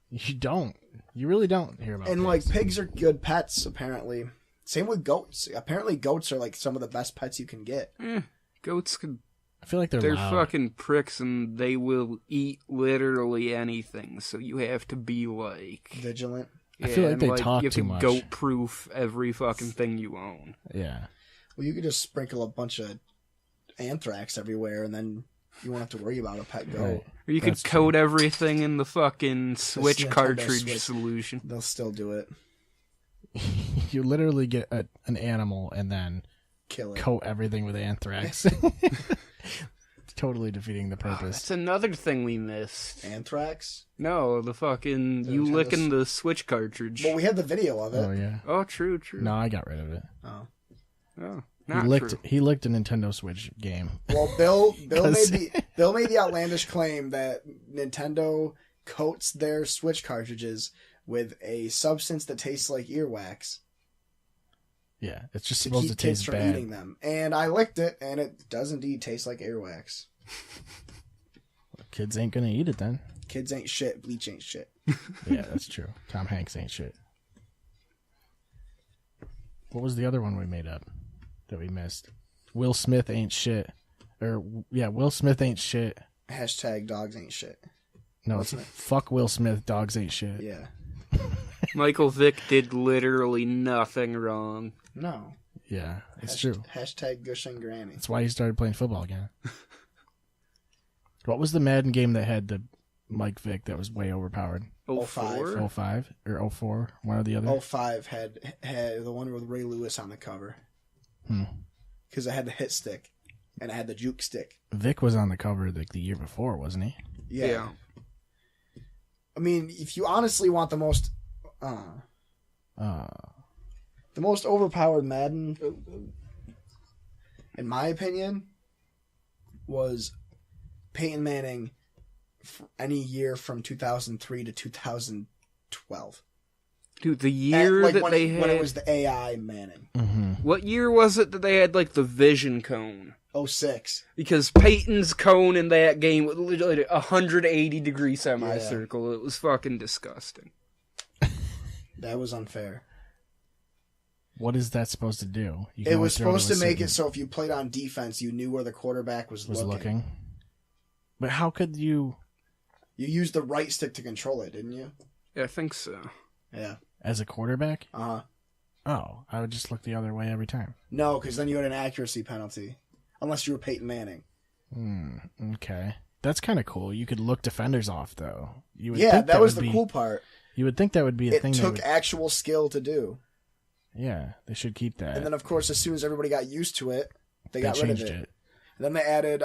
You don't. You really don't hear about And pigs. like pigs are good pets, apparently. Same with goats. Apparently, goats are like some of the best pets you can get. Goats could. I feel like they're loud. fucking pricks and they will eat literally anything. So you have to be like Vigilant. I feel like and, they talk you have too to much. goat proof every fucking thing you own. Yeah. Well, you could just sprinkle a bunch of anthrax everywhere, and then you won't have to worry about a pet goat. Right. Or you could That's coat everything in the fucking Switch Nintendo cartridge Switch. solution. They'll still do it. You literally get an animal and then Kill it. coat everything with anthrax. Totally defeating the purpose. That's another thing we missed. Anthrax? No, the fucking you Nintendo licking the Switch cartridge. Well, we had the video of it. Oh yeah. Oh, true. No, I got rid of it. Oh. Oh, He not licked. true. He licked a Nintendo Switch game. Well, Bill 'Cause- made the outlandish claim that Nintendo coats their Switch cartridges with a substance that tastes like earwax Yeah, it's just to supposed keep to kids taste from bad. eating them. And I licked it, and it does indeed taste like earwax. Kids ain't gonna eat it then. Kids ain't shit. Bleach ain't shit. Yeah, that's true. Tom Hanks ain't shit. What was the other one we made up that we missed? Will Smith ain't shit. Will Smith ain't shit. Hashtag dogs ain't shit. No, it's fuck Will Smith, dogs ain't shit. Yeah. Michael Vick did literally nothing wrong. No. Yeah, it's true. Hashtag Gush and Granny. That's why he started playing football again. What was the Madden game that had the Mike Vick that was way overpowered? 04? 05 or 04? One or the other? 05 had the one with Ray Lewis on the cover. Hmm. Because it had the hit stick. And it had the juke stick. Vic was on the cover like the year before, wasn't he? Yeah. I mean, if you honestly want the most overpowered Madden, in my opinion, was Peyton Manning any year from 2003 to 2012. Dude, the year that when they had... when it was the AI Manning. Mm-hmm. What year was it that they had, like, the vision cone? 06. Because Peyton's cone in that game was literally a 180-degree semicircle. It was fucking disgusting. That was unfair. What is that supposed to do? You can It only was throw supposed a to make certain- it so if you played on defense, you knew where the quarterback was looking. But how could you, You used the right stick to control it, didn't you? Yeah, I think so. Yeah. as a quarterback? Uh-huh. Oh, I would just look the other way every time. No, because then you had an accuracy penalty. Unless you were Peyton Manning. Okay. That's kind of cool. You could look defenders off, though. You would Yeah, think that was would the be- cool part. You would think that would be a It thing. took Would, actual skill to do. yeah, they should keep that. And then, of course, as soon as everybody got used to it, they got rid of changed it. And then they added...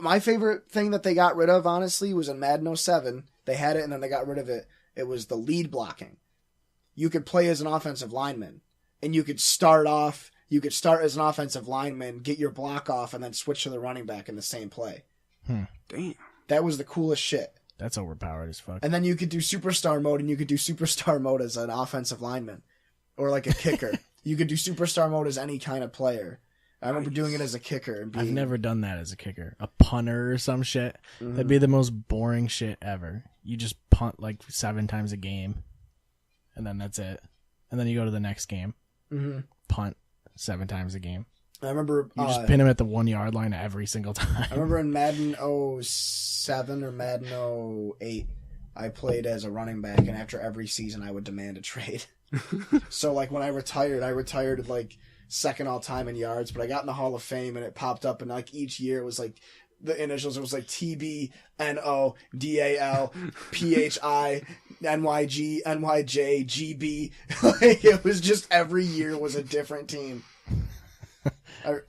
my favorite thing that they got rid of, honestly, was in Madden 07. They had it, and then they got rid of it. It was the lead blocking. You could play as an offensive lineman. And you could start as an offensive lineman, get your block off, and then switch to the running back in the same play. Damn. That was the coolest shit. That's overpowered as fuck. And then you could do superstar mode, and you could do superstar mode as an offensive lineman. Or like a kicker. You could do superstar mode as any kind of player. I remember doing it as a kicker. And being, I've never done that as a kicker. A punter or some shit. That'd be the most boring shit ever. You just punt like 7 times a game. And then that's it. And then you go to the next game. Punt 7 times a game. I remember... You just pin him at the 1 yard line every single I time. remember in Madden 07 or Madden 08, I played as a running back, and after every season, I would demand a trade. So, like, when I retired like second all time in yards, but I got in the Hall of Fame, and it popped up, and like each year it was like the initials. It was like TB, NO, DAL, PHI, NYG, NYJ, GB. Like, it was just every year was a different team.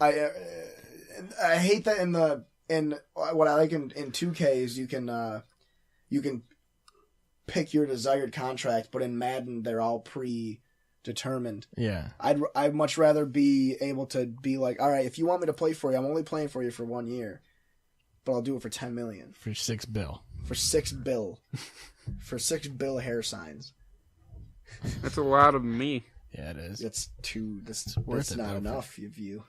I hate that in what I like in 2K is you can pick your desired contract, but in Madden they're all predetermined. Yeah. I'd much rather be able to be like, all right, if you want me to play for you, I'm only playing for you for 1 year, but I'll do it for $10 million. For $6 bill. For $6 bill. For $6 bill hair signs. That's a lot of me. Yeah, it is. That's worth it, not though, enough, you view.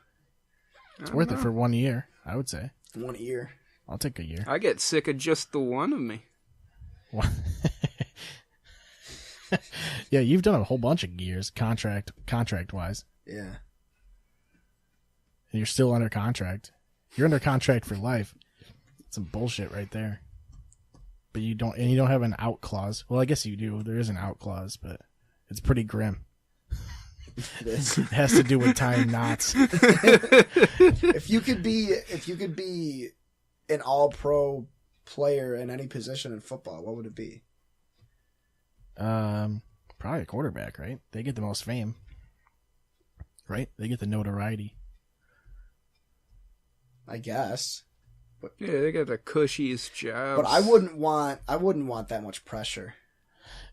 It's worth it for 1 year, I would say. 1 year. I'll take a year. I get sick of just the one of me. Yeah, you've done a whole bunch of years, contract wise. Yeah. And you're still under contract. You're under contract for life. Some bullshit right there. But you don't have an out clause. Well, I guess you do. There is an out clause, but it's pretty grim. It is. It has to do with tying knots. If you could be an all-pro player in any position in football, what would it be? Probably a quarterback, right? They get the most fame, right? They get the notoriety. I guess. Yeah, they got the cushiest jobs. But I wouldn't want that much pressure.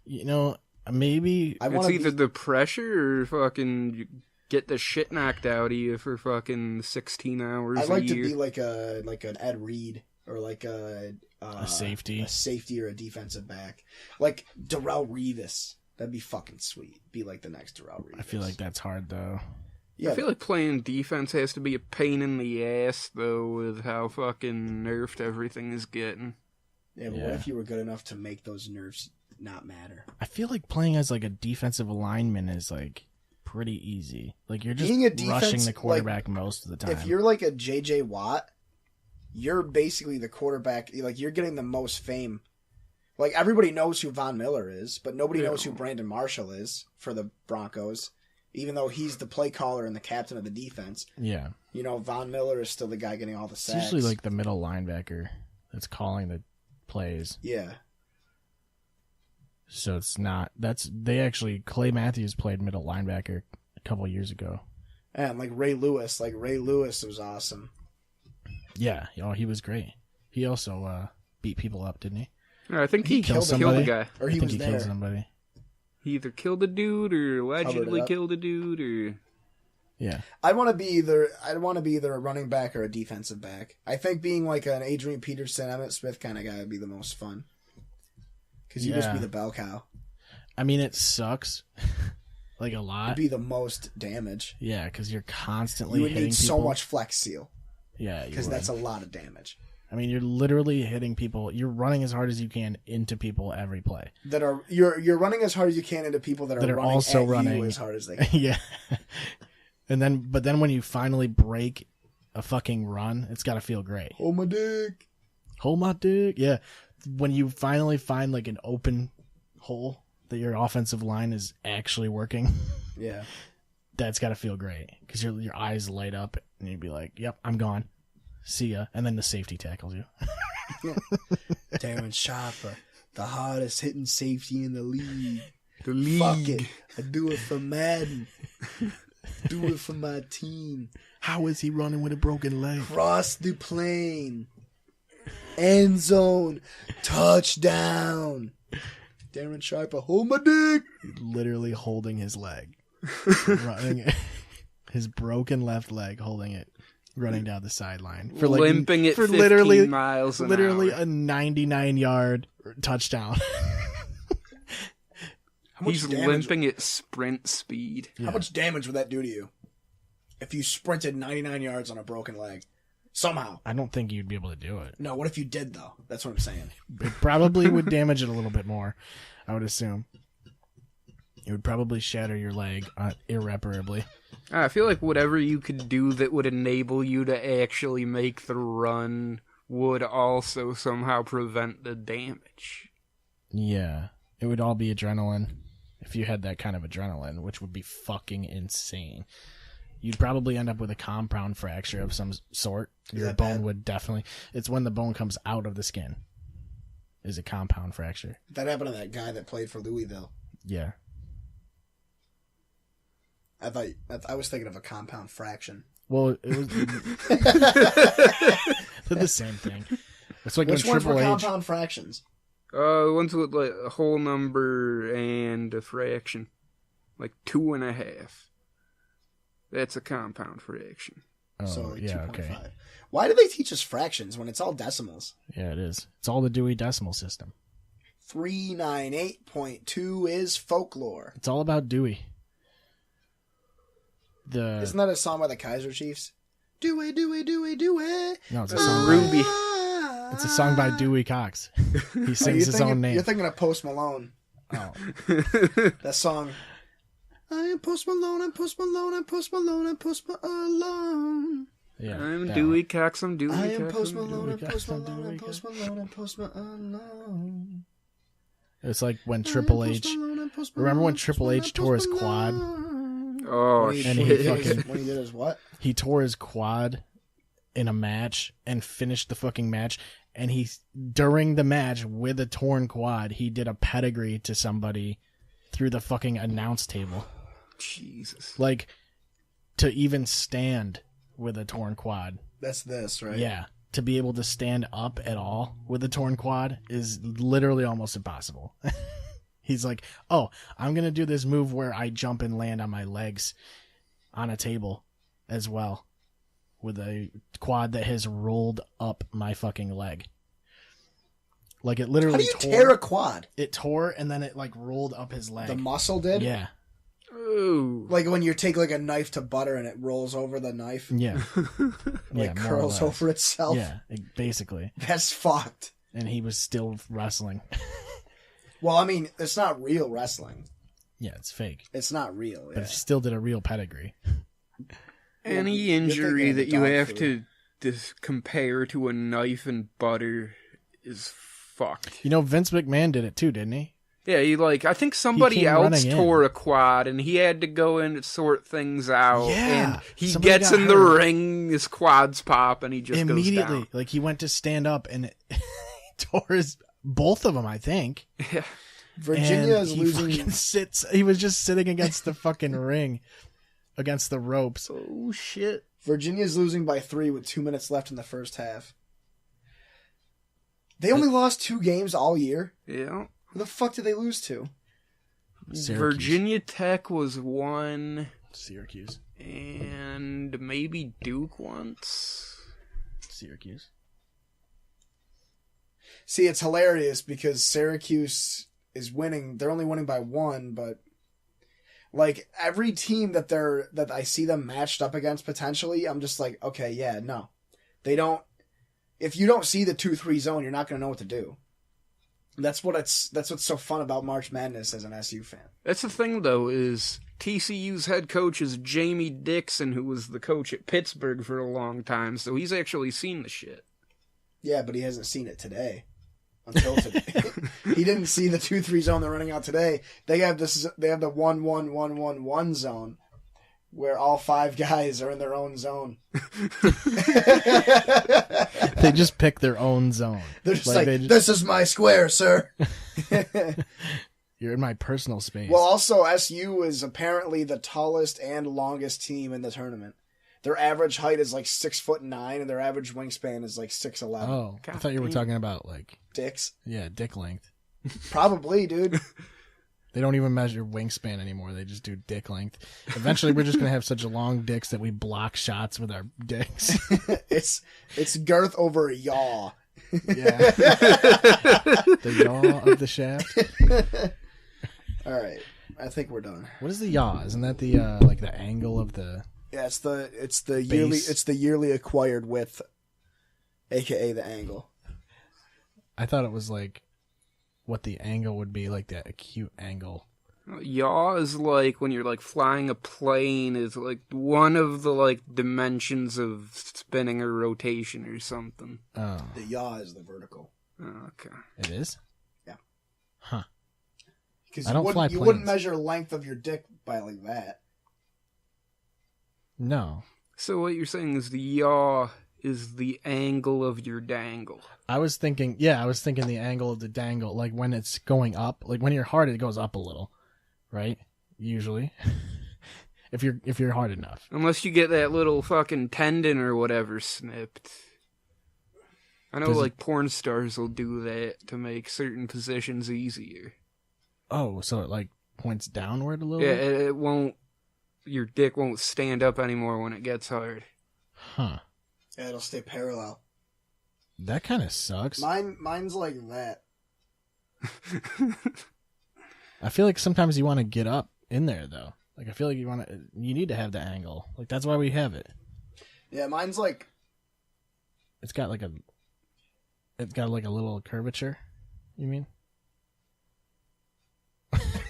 You know, maybe It's either the pressure or fucking you get the shit knocked out of you for fucking 16 hours I'd like a to year. be like an Ed Reed or like a safety. a safety or a defensive back, like Darrelle Revis. That'd be fucking sweet. Be like the next Darrelle Revis. I feel like that's hard though. Yeah, I feel like playing defense has to be a pain in the ass, though, with how fucking nerfed everything is getting. yeah. But what if you were good enough to make those nerfs not matter? I feel like playing as like a defensive lineman is like pretty easy. Like you're just Being a defense- rushing the quarterback most of the time. If you're like a JJ Watt, you're basically the quarterback. Like, you're getting the most fame. Like, everybody knows who Von Miller is, but nobody knows who Brandon Marshall is for the Broncos, even though he's the play caller and the captain of the defense. Yeah. You know, Von Miller is still the guy getting all the It's sacks. usually like the middle linebacker that's calling the plays. Yeah. So it's not they actually Clay Matthews played middle linebacker a couple of years ago. And like Ray Lewis was awesome. Yeah, he was great. He also beat people up, didn't he? I think he killed killed somebody. a guy. Or I he think was he there. killed somebody. He either killed a dude or allegedly up. killed a dude or... Yeah. I'd want to be either a running back or a defensive back. I think being like an Adrian Peterson, Emmitt Smith kind of guy would be the most fun. Because you just be Yeah. the bell cow. I mean, it sucks. Like a lot. It'd be the most damage. Yeah, because you're constantly You would hitting need people. so much Flex Seal. Yeah, you Because would. that's a lot of damage. I mean, you're literally hitting people. You're running as hard as you can into people every play. You're running as hard as you can into people that are running also at running you as hard as they can. Yeah. But then when you finally break a fucking run, it's got to feel great. Oh my dick. Hold my dick. Yeah. When you finally find like an open hole that your offensive line is actually working, Yeah. that's got to feel great because your eyes light up and you'd be like, "Yep, I'm gone. See ya." And then the safety tackles you. Darren Sharper, the hardest hitting safety in the league. The league. Fuck it. I do it for Madden. Do it for my team. How is he running with a broken leg? Cross the plane. End zone. Touchdown. Darren Sharper, hold my dick. Literally holding his leg, running his broken left leg, holding it, running down the sideline for like limping it for 15 literally miles an literally hour. a 99-yard touchdown. How much He's damage- limping at sprint speed. How much damage would that do to you? If you sprinted 99 yards on a broken leg. Somehow. I don't think you'd be able to do it. No, what if you did, though? That's what I'm saying. It probably would damage it a little bit more, I would assume. It would probably shatter your leg irreparably. I feel like whatever you could do that would enable you to actually make the run would also somehow prevent the damage. Yeah, it would all be adrenaline if you had that kind of adrenaline, which would be fucking insane. You'd probably end up with a compound fracture of some sort. Your that bone bad? would definitely... It's when the bone comes out of the skin. Is a compound fracture. That happened to that guy that played for Louisville. Yeah. I was thinking of a compound fraction. Well, it was... They're the same thing. It's like Which when ones were Triple H... compound fractions? Ones with like a whole number and a fraction. Like 2.5. That's a compound fraction. Oh, So like yeah, 2.5. okay. Why do they teach us fractions when it's all decimals? Yeah, it is. It's all the Dewey Decimal System. 398.2 is folklore. It's all about Dewey. Isn't that a song by the Kaiser Chiefs? Dewey, Dewey, Dewey, Dewey. No, it's a That's song. Ruby. It's a song by Dewey Cox. He sings his own name. You're thinking of Post Malone. Oh. That song. I am Post Malone, I'm Post Malone, I'm Post Malone, I'm Post Malone. Yeah, I'm that Dewey one. Cox, I'm Dewey I am Cox. Post I'm Malone, I'm Dewey Post Cox, I'm Malone, I'm Dewey Post Malone, I'm Post Malone. It's like when Triple H. Remember when Triple H tore his quad? Oh, When he, And when he he did his- fucking- when he did his what? He tore his quad in a match and finished the fucking match. And he, during the match with a torn quad, he did a pedigree to somebody through the fucking announce table. Jesus. Like, to even stand with a torn quad. That's this, right? Yeah. To be able to stand up at all with a torn quad is literally almost impossible. He's like, oh, I'm going to do this move where I jump and land on my legs on a table as well with a quad that has rolled up my fucking leg. Like it literally How do you tore. tear a quad? It tore and then it like rolled up his leg. The muscle did? Yeah. Ooh. Like when you take like a knife to butter and it rolls over the knife? Yeah. Like more or curls less. over itself? Yeah, basically. That's fucked. And he was still wrestling. Well, I mean, it's not real wrestling. Yeah, it's fake. It's not real. But Yeah. he still did a real pedigree. Any You're injury thinking of that the you dog have food. to compare to a knife and butter is fucked. You know, Vince McMahon did it too, didn't he? Yeah, I think somebody came else running in. tore a quad and he had to go in and sort things out. Yeah, And he somebody gets got in the hurt. ring, his quads pop, and he just Immediately. goes Like he went to stand up and he tore both of them, I think. down. Virginia And is he losing. fucking sits. He was just sitting against the fucking ring, against the ropes. Oh, shit. Virginia's losing by 3 with 2 minutes left in the first half. They only lost 2 games all year. Yeah. Who the fuck did they lose to? Syracuse. Virginia Tech was one, Syracuse. and maybe Duke once. Syracuse. See, it's hilarious because Syracuse is winning. They're only winning by 1, but like every team that I see them matched up against potentially, I'm just like, okay, yeah, no. They don't. If you don't see the 2-3 zone, you're not going to know what to do. That's what's so fun about March Madness as an SU fan. That's the thing, though, is TCU's head coach is Jamie Dixon, who was the coach at Pittsburgh for a long time, so he's actually seen the shit. Yeah, but he hasn't seen it today. Until today. He didn't see the 2-3 zone they're running out today. They have the 1-1-1-1-1 zone where all 5 guys are in their own zone. They just pick their own zone. They're just like, they just- this is my square, sir. You're in my personal space. Well, also, SU is apparently the tallest and longest team in the tournament. Their average height is like 6'9", and their average wingspan is like 6'11". oh, I God thought you were damn. talking about like, Dicks. yeah, dick length. Probably, dude. They don't even measure wingspan anymore. They just do dick length. Eventually, we're just gonna have such long dicks that we block shots with our dicks. It's girth over yaw. Yeah. The yaw of the shaft. All right, I think we're done. What is the yaw? Isn't that the like the angle of the? Yeah, it's the Base. yearly acquired width, aka the angle. I thought it was like what the angle would be, like the acute angle. Yaw is like when you're like flying a plane, is like one of the like dimensions of spinning or rotation or something. Oh, The yaw is the vertical. Oh, okay. it is. Yeah. Huh. Because I don't fly you wouldn't planes. measure length of your dick by like that. No. So what you're saying is the yaw is the angle of your dangle. I was thinking the angle of the dangle, like when it's going up, like when you're hard, it goes up a little, right? Usually, if you're hard enough. Unless you get that little fucking tendon or whatever snipped. I know, Does it- like, porn stars will do that to make certain positions easier. Oh, so it like points downward a little Yeah, bit? it won't... Your dick won't stand up anymore when it gets hard. Huh. Yeah, it'll stay parallel. That kind of sucks. Mine's like that. I feel like sometimes you want to get up in there though. Like I feel like you need to have the angle. Like that's why we have it. Yeah, mine's like It's got like a little curvature. You mean?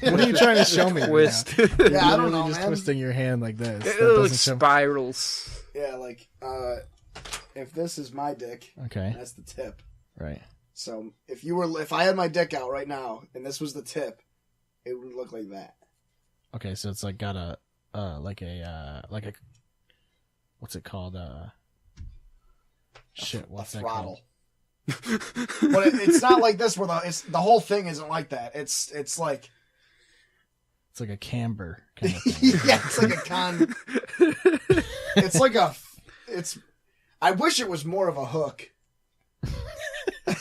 What are you trying to show me? right Twist. now? yeah, I don't Literally know, just man. twisting your hand like this. That It looks doesn't show. spirals. Yeah, like if this is my dick, Okay. that's the tip. Right. So if I had my dick out right now and this was the tip, it would look like that. Okay, so it's like got a what's it called? What's a that throttle. called? But it's not like this where the whole thing isn't like that. It's like It's like a camber kind of thing. yeah, it's like a it's like I wish it was more of a hook.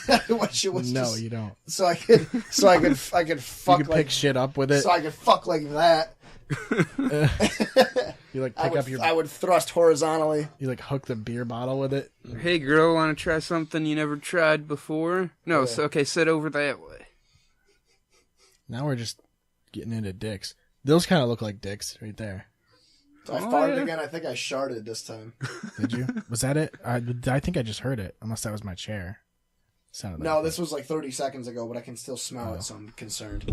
I wish it was No, just, you don't. so I could fuck You like could pick shit up with it. so I could fuck like that. You like pick up your. I would thrust horizontally. You like hook the beer bottle with it. Hey girl, want to try something you never tried before? No, so okay, sit over that way. Now we're just getting into dicks. Those kind of look like dicks right there. So I Oh, farted yeah. again. I think I sharted this time. Did you? Was that it? I think I just heard it. Unless that was my chair. Sounded No, like this was like 30 seconds ago, but I can still smell it, so I'm concerned.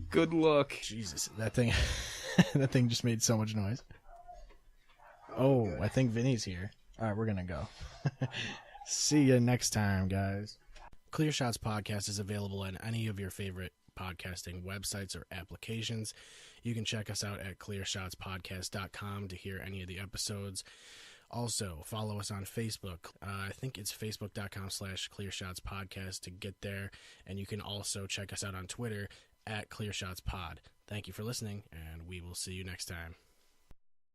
Good luck. Jesus, that thing, that thing just made so much noise. Oh, I think Vinny's here. All right, we're gonna go. See you next time, guys. Clear Shots Podcast is available on any of your favorite podcasting websites or applications. You can check us out at clearshotspodcast.com to hear any of the episodes. Also, follow us on Facebook. I think it's facebook.com/clearshotspodcast to get there. And you can also check us out on Twitter at ClearShotsPod. Thank you for listening, and we will see you next time.